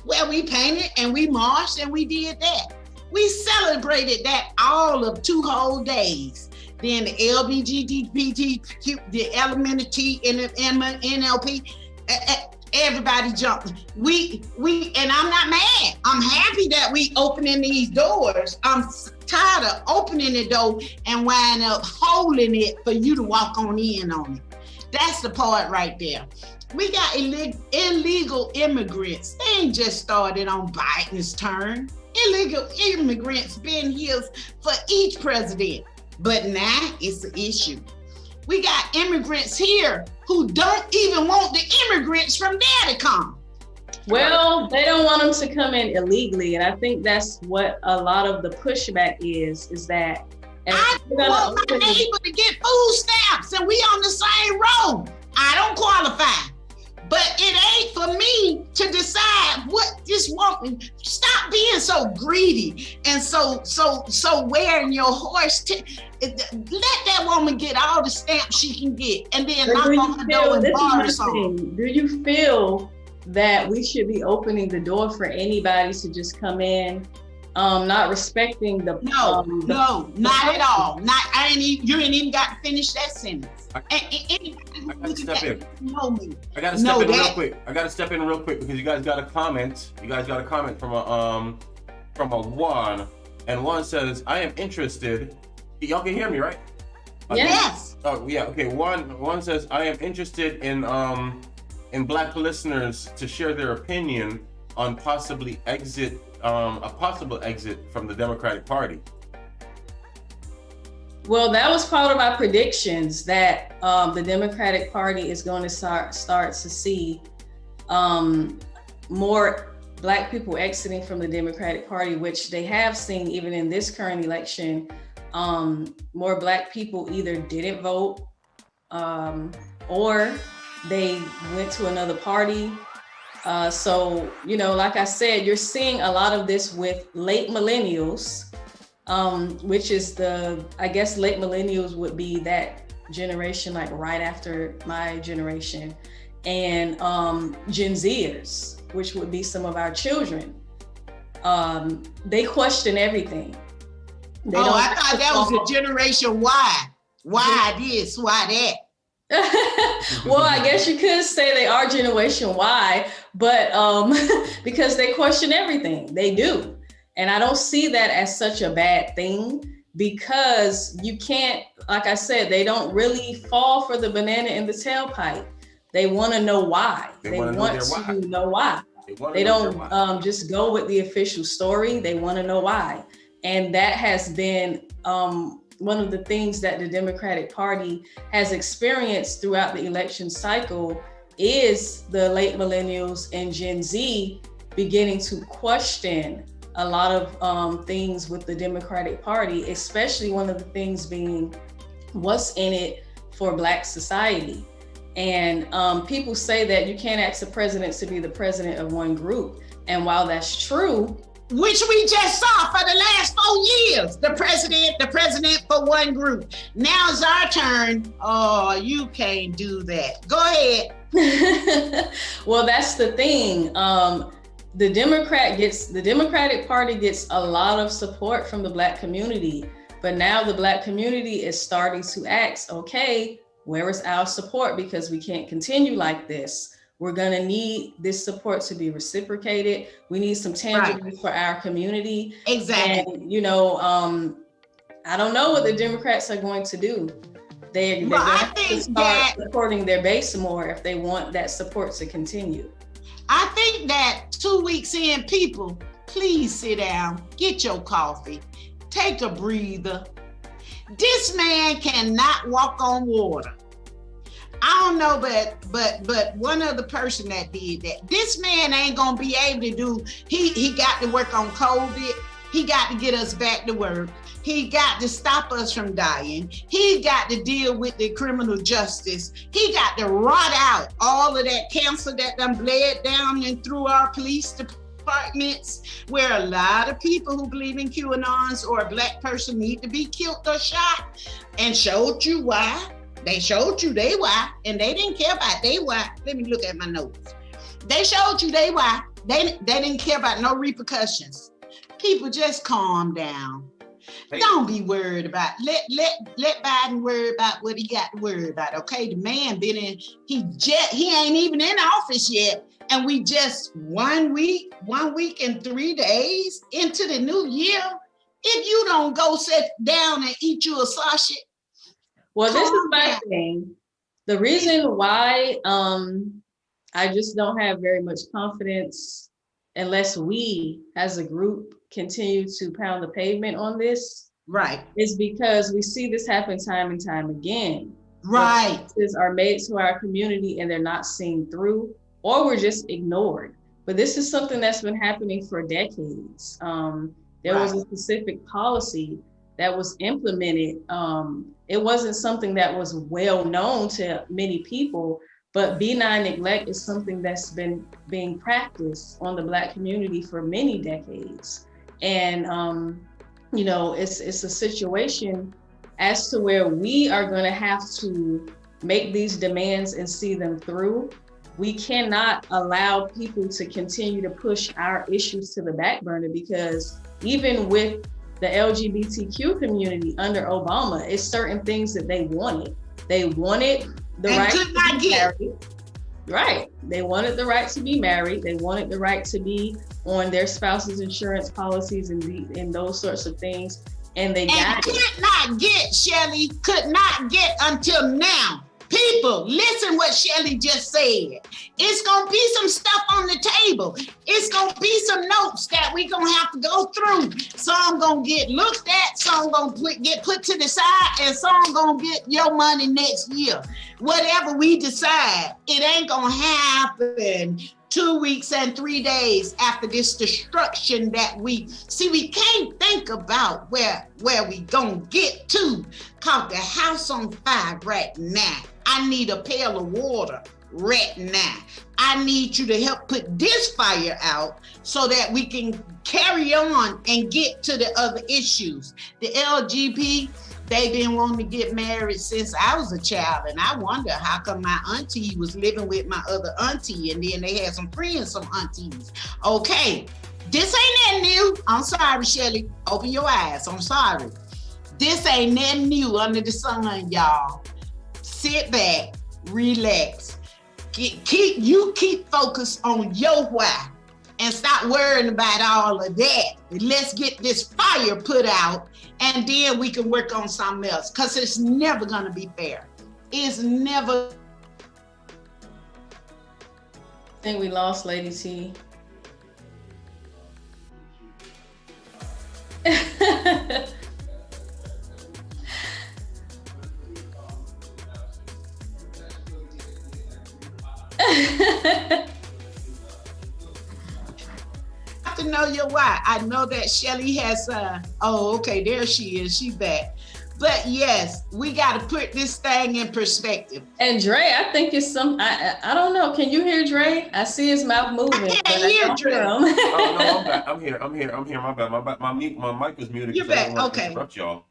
where we painted and we marched and we did that. We celebrated that all of 2 whole days. Then the LBGTQ, the elementary, NLP, everybody jumped. And I'm not mad. I'm happy that we opening these doors. I'm tired of opening the door and wind up holding it for you to walk on in on it. That's the part right there. We got illegal immigrants. They ain't just started on Biden's turn. Illegal immigrants been here for each president, but now it's an issue. We got immigrants here who don't even want the immigrants from there to come. Well, they don't want them to come in illegally, and I think that's what a lot of the pushback is that I want my neighbor to get food stamps and we on the same road. I don't qualify. But it ain't for me to decide what this woman. Stop being so greedy and so wearing your horse. Let that woman get all the stamps she can get, and then knock on the door and borrow some. Do you feel that we should be opening the door for anybody to just come in, not respecting the? No, not at all. You ain't even got to finish that sentence. I gotta step in. I gotta step in real quick. I gotta step in real quick because you guys got a comment. You guys got a comment from a Juan, and Juan says, "I am interested." Y'all can hear me, right? Yes. Oh yeah. Okay. Juan says, "I am interested in Black listeners to share their opinion on a possible exit from the Democratic Party." Well, that was part of my predictions that the Democratic Party is going to start to see more Black people exiting from the Democratic Party, which they have seen even in this current election. More Black people either didn't vote or they went to another party. So, like I said, you're seeing a lot of this with late millennials. Which is I guess late millennials would be that generation, like right after my generation, and Gen Zers, which would be some of our children. They question everything. I thought that was a generation Y. Why this? Why that? Well, I guess you could say they are Generation Y, but because they question everything, they do. And I don't see that as such a bad thing because you can't, like I said, they don't really fall for the banana in the tailpipe. They want to know why. They want to know why. They don't just go with the official story. They want to know why. And that has been one of the things that the Democratic Party has experienced throughout the election cycle is the late millennials and Gen Z beginning to question a lot of things with the Democratic Party, especially one of the things being what's in it for Black society. And people say that you can't ask the president to be the president of one group. And while that's true, which we just saw for the last 4 years, the president for one group. Now it's our turn. Oh, you can't do that. Go ahead. Well, that's the thing. The Democratic Party gets a lot of support from the Black community, but now the Black community is starting to ask, okay, where is our support? Because we can't continue like this. We're gonna need this support to be reciprocated. We need some tangible for our community. Exactly. And, I don't know what the Democrats are going to do. They're going to start supporting their base more if they want that support to continue. I think that 2 weeks in, people, please sit down, get your coffee, take a breather. This man cannot walk on water. I don't know, but one other person that did that. This man ain't gonna be able to do. He got to work on COVID. He got to get us back to work. He got to stop us from dying. He got to deal with the criminal justice. He got to rot out all of that cancer that done bled down and through our police departments, where a lot of people who believe in QAnons or a Black person need to be killed or shot, and showed you why. They showed you they why, and they didn't care about they why. Let me look at my notes. They showed you they why. They didn't care about no repercussions. People just calm down. Don't be worried about. Let Biden worry about what he got to worry about. Okay, the man been in. He ain't even in office yet, and we just 1 week and 3 days into the new year. If you don't go sit down and eat you a sausage. Well, this is my thing. The reason why I just don't have very much confidence unless we as a group continue to pound the pavement on this. Right. Is because we see this happen time and time again. Right. Promises are made to our community and they're not seen through, or we're just ignored. But this is something that's been happening for decades. There was a specific policy that was implemented. It wasn't something that was well known to many people, but benign neglect is something that's been being practiced on the Black community for many decades. And, you know, it's a situation as to where we are going to have to make these demands and see them through. We cannot allow people to continue to push our issues to the back burner, because even with the LGBTQ community under Obama, it's certain things that they wanted. They wanted the right to be married. Right. They wanted the right to be married. They wanted the right to be on their spouse's insurance policies and those sorts of things. And they Shelley, could not get until now. People, listen what Shelley just said. It's gonna be some stuff on the table. It's gonna be some notes that we gonna have to go through. Some gonna get looked at, some gonna get put to the side, and some gonna get your money next year. Whatever we decide, it ain't gonna happen 2 weeks and 3 days after this destruction that we can't think about where we gonna get to. Cause the house on fire right now. I need a pail of water right now. I need you to help put this fire out so that we can carry on and get to the other issues. The LGBT, they've been wanting to get married since I was a child, and I wonder how come my auntie was living with my other auntie, and then they had some friends, some aunties. Okay, this ain't that new. I'm sorry, Shelley. Open your eyes. I'm sorry. This ain't nothing new under the sun, y'all. Sit back, relax. Keep focused on your why and stop worrying about all of that. Let's get this fire put out, and then we can work on something else, because it's never going to be fair. It's never. I think we lost Lady T. To know your why. I know that Shelley has okay, there she is, she's back. But yes, we got to put this thing in perspective. And Dre, I think it's I don't know, can you hear Dre? I see his mouth moving. I can't hear Dre. Oh no, I'm back. I'm here. My bad. My mic was muted. You're back. Okay. Interrupt y'all.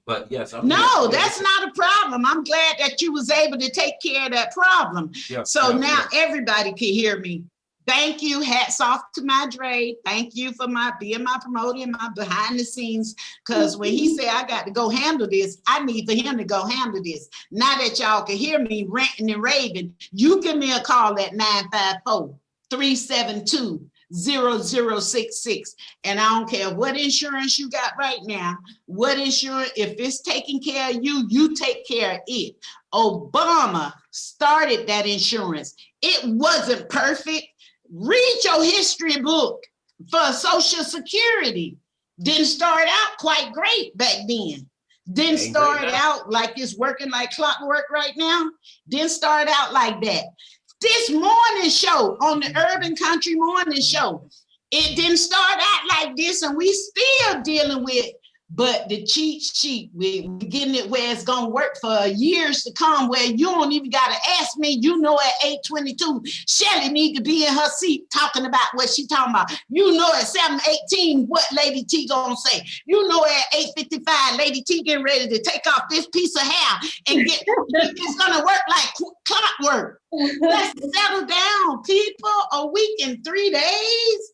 But yes, that's not a problem. I'm glad that you was able to take care of that problem. Now everybody can hear me. Thank you. Hats off to my Dre. Thank you for being my promoter and my behind the scenes. Because when he said I got to go handle this, I need for him to go handle this. Now that y'all can hear me ranting and raving, you give me a call at 954-372-0066. And I don't care what insurance you got right now, what insurance, if it's taking care of you, you take care of it. Obama started that insurance. It wasn't perfect. Read your history book for Social Security. Didn't start out quite great back then. Didn't start out like it's working like clockwork right now. Didn't start out like that. This morning show on the Urban Country Morning Show, it didn't start out like this, and we still dealing with. But the cheat sheet, we're getting it where it's gonna work for years to come, where you don't even gotta ask me. You know, at 8:22, Shelley need to be in her seat talking about what she talking about. You know, at 7:18, what Lady T gonna say. You know, at 8:55, Lady T getting ready to take off this piece of hair and get. It's gonna work like clockwork. Let's settle down, people. A week and 3 days.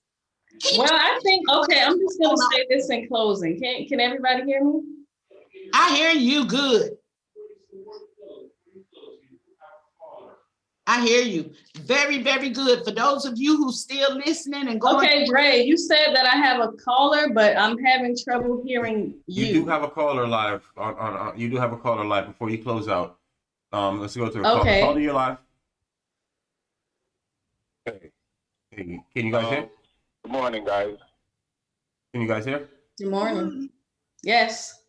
Well, I think, okay, I'm just gonna say this in closing. Can everybody hear me? I hear you good. I hear you. Very, very good. For those of you who still listening and going. Okay, Dre, you said that I have a caller, but I'm having trouble hearing you. You do have a caller live on you do have a caller live before you close out. Let's go to the Okay. caller. You're live. Hey, can you guys hear? Good morning, guys. Can you guys hear? Good morning. Yes.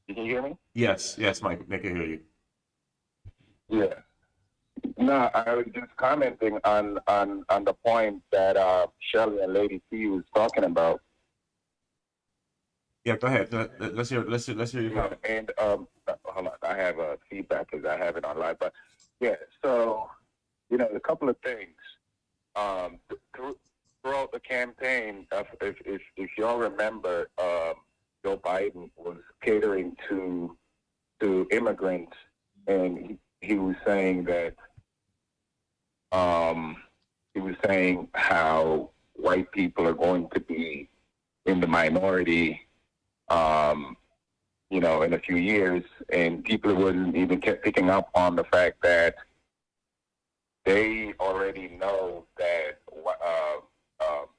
You can hear me? Yes, Mike. They can hear you. Yeah. No, I was just commenting on the point that Shelley and Lady T was talking about. Yeah, go ahead. Let's hear you. Yeah, and hold on, I have feedback because I have it on live. But yeah, so a couple of things. Throughout the campaign, if y'all remember, Joe Biden was catering to immigrants, and he was saying that he was saying how white people are going to be in the minority, in a few years, and people wasn't even kept picking up on the fact that they already know that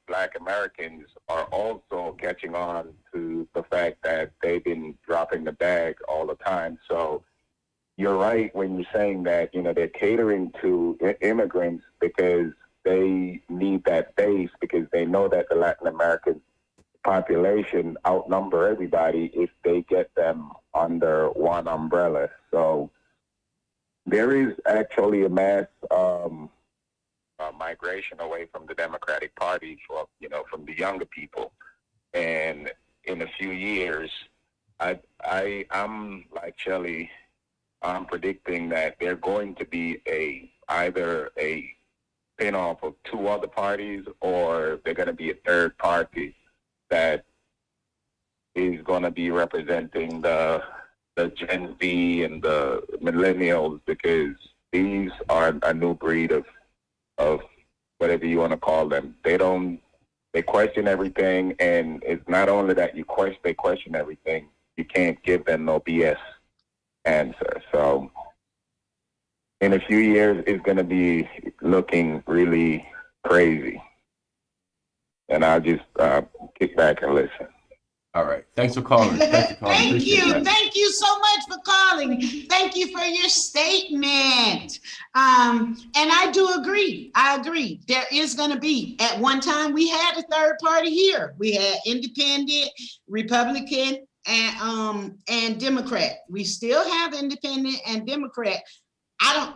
Black Americans are also catching on to the fact that they've been dropping the bag all the time. So you're right when you're saying that, they're catering to immigrants because they need that base, because they know that the Latin American population outnumber everybody if they get them under one umbrella. So there is actually a mass migration away from the Democratic Party from the younger people. And in a few years, I'm like Shelley, I'm predicting that they're going to be either a spin-off of two other parties, or they're going to be a third party that is going to be representing the Gen Z and the millennials, because these are a new breed of whatever you want to call them. They question everything, and it's not only that they question everything, you can't give them no BS answer. So in a few years, it's going to be looking really crazy. And I'll just kick back and listen. All right. Thanks for calling. Thank you. Thank you so much for calling. Thank you for your statement. And I do agree. I agree. There is going to be, at one time, we had a third party here. We had independent, Republican, and Democrat. We still have independent and Democrat.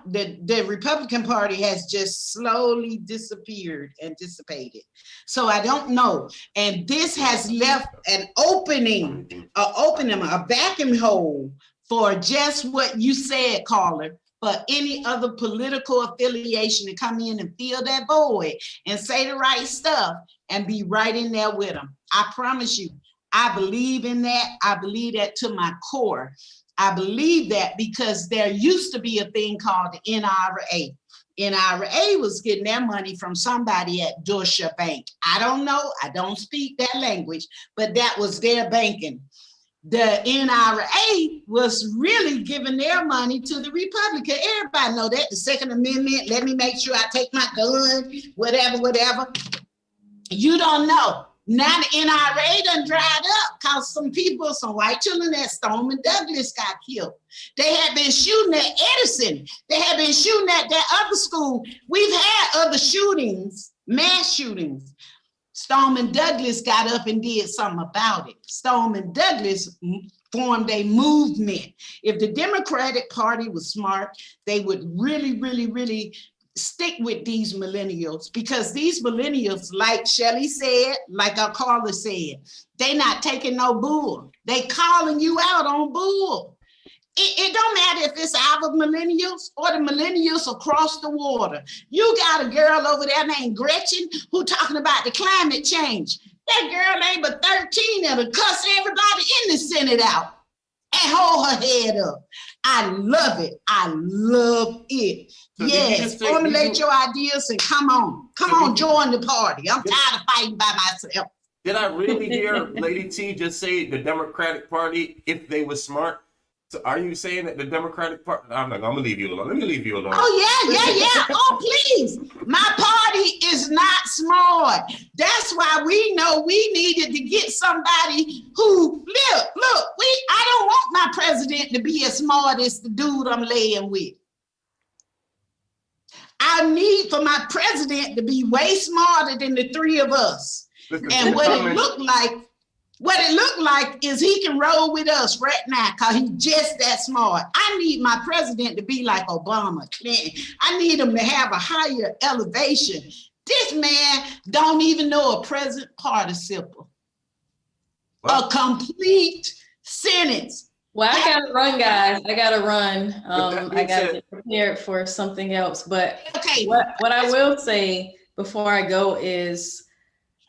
The Republican Party has just slowly disappeared and dissipated. So I don't know. And this has left an opening, a vacuum hole for just what you said, caller, for any other political affiliation to come in and fill that void and say the right stuff and be right in there with them. I promise you, I believe in that. I believe that to my core. I believe that because there used to be a thing called the NRA. NRA was getting their money from somebody at Deutsche Bank. I don't know. I don't speak that language, but that was their banking. The NRA was really giving their money to the Republican. Everybody know that. The Second Amendment, let me make sure I take my gun, whatever. You don't know. Now the NRA done dried up because some white children at Stoneman Douglas got killed. They had been shooting at Edison. They had been shooting at that other school. We've had other shootings, mass shootings. Stoneman Douglas got up and did something about it. Stoneman Douglas formed a movement. If the Democratic Party was smart, they would really stick with these millennials, because these millennials, like Shelley said, like our caller said, they not taking no bull. They calling you out on bull. It don't matter if it's our millennials or the millennials across the water. You got a girl over there named Gretchen who talking about the climate change. That girl ain't but 13 that'll cuss everybody in the Senate out and hold her head up. I love it. I love it. So did you Yes, just say- formulate your ideas and come on, join the party. I'm tired of fighting by myself. Did I really hear Lady T just say the Democratic Party if they were smart? So are you saying that the Democratic Party? I'm gonna leave you alone. Let me leave you alone. Oh yeah. Oh please, my party is not smart. That's why we know we needed to get somebody who look. I don't want my president to be as smart as the dude I'm laying with. I need for my president to be way smarter than the three of us. Listen, And what it looked like is he can roll with us right now because he's just that smart. I need my president to be like Obama, Clinton. I need him to have a higher elevation. This man don't even know a present participle. What? A complete sentence. Well, I gotta run, guys. I gotta run. that being I gotta said- get prepared for something else. But Okay. what I will say before I go is,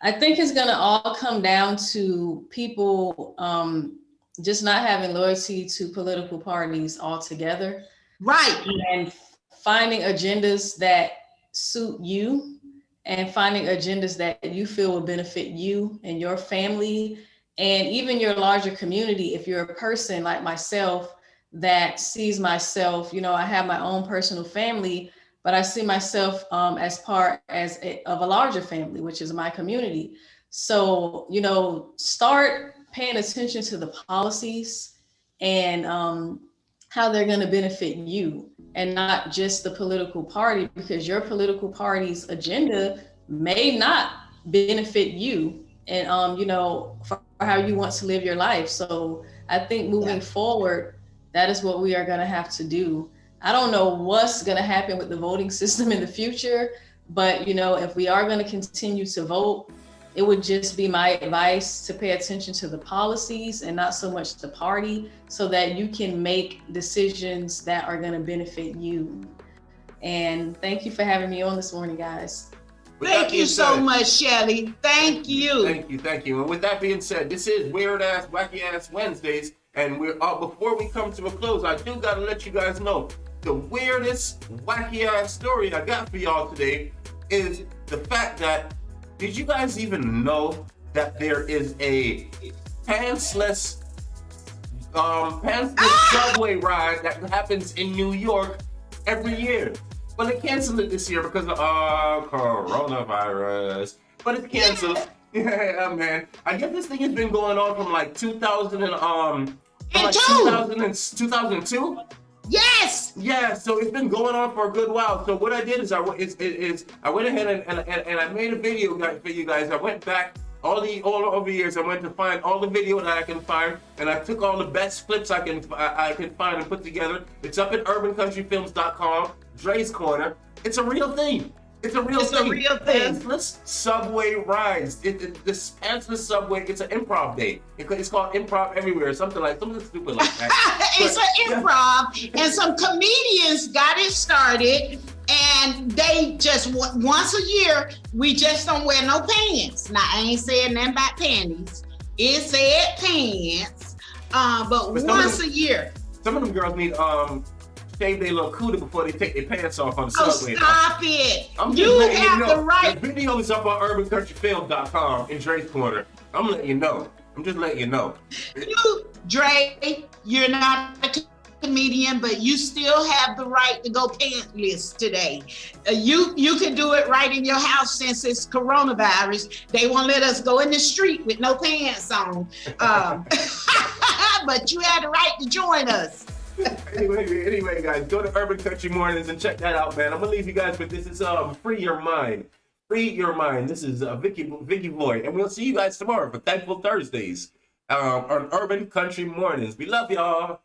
I think it's gonna all come down to people just not having loyalty to political parties altogether, Right. and finding agendas that suit you, and finding agendas that you feel will benefit you and your family, and even your larger community. If you're a person like myself that sees myself, I have my own personal family, but I see myself as part of a larger family, which is my community. So, start paying attention to the policies and how they're going to benefit you, and not just the political party, because your political party's agenda may not benefit you and, for how you want to live your life. So I think moving forward, that is what we are going to have to do. I don't know what's going to happen with the voting system in the future, but if we are going to continue to vote, it would just be my advice to pay attention to the policies and not so much the party, so that you can make decisions that are going to benefit you. And thank you for having me on this morning, guys. With that Thank you being so said- much, Shelly. Thank you. Thank you. And with that being said, this is Weird Ass, Wacky Ass Wednesdays. And we're before we come to a close, I do gotta let you guys know the weirdest, wacky ass story I got for y'all today is the fact that, did you guys even know that there is a pantsless subway ride that happens in New York every year? Well, they canceled it this year because of coronavirus. But it's canceled. Yeah, man. I guess this thing has been going on from like 2002. Yes. Yeah, so it's been going on for a good while. So what I did is I went ahead and I made a video for you guys. I went back all over the years. I went to find all the video that I can find, and I took all the best clips I can find and put together. It's up at urbancountryfilms.com. Dre's Corner. It's a real thing. It's a real thing. Pantsless subway rides. This pantsless subway. It's an improv day. It's called Improv Everywhere. Something stupid like that. It's an improv, and some comedians got it started, and they just once a year. We just don't wear no pants. Now I ain't saying nothing about panties. It said pants, but once a year. Some of them girls need shave their little cooter before they take their pants off on the subway. Stop it. You have the right. The video is up on urbancountryfilm.com in Dre's Corner. I'm letting you know. I'm just letting you know. Dre, you're not a comedian, but you still have the right to go pantless today. You can do it right in your house since it's coronavirus. They won't let us go in the street with no pants on. But you had the right to join us. Anyway, guys, go to Urban Country Mornings and check that out, man. I'm gonna leave you guys with this. Is Free Your Mind. Free Your Mind. This is Vicky Boy, and we'll see you guys tomorrow for Thankful Thursdays on Urban Country Mornings. We love y'all.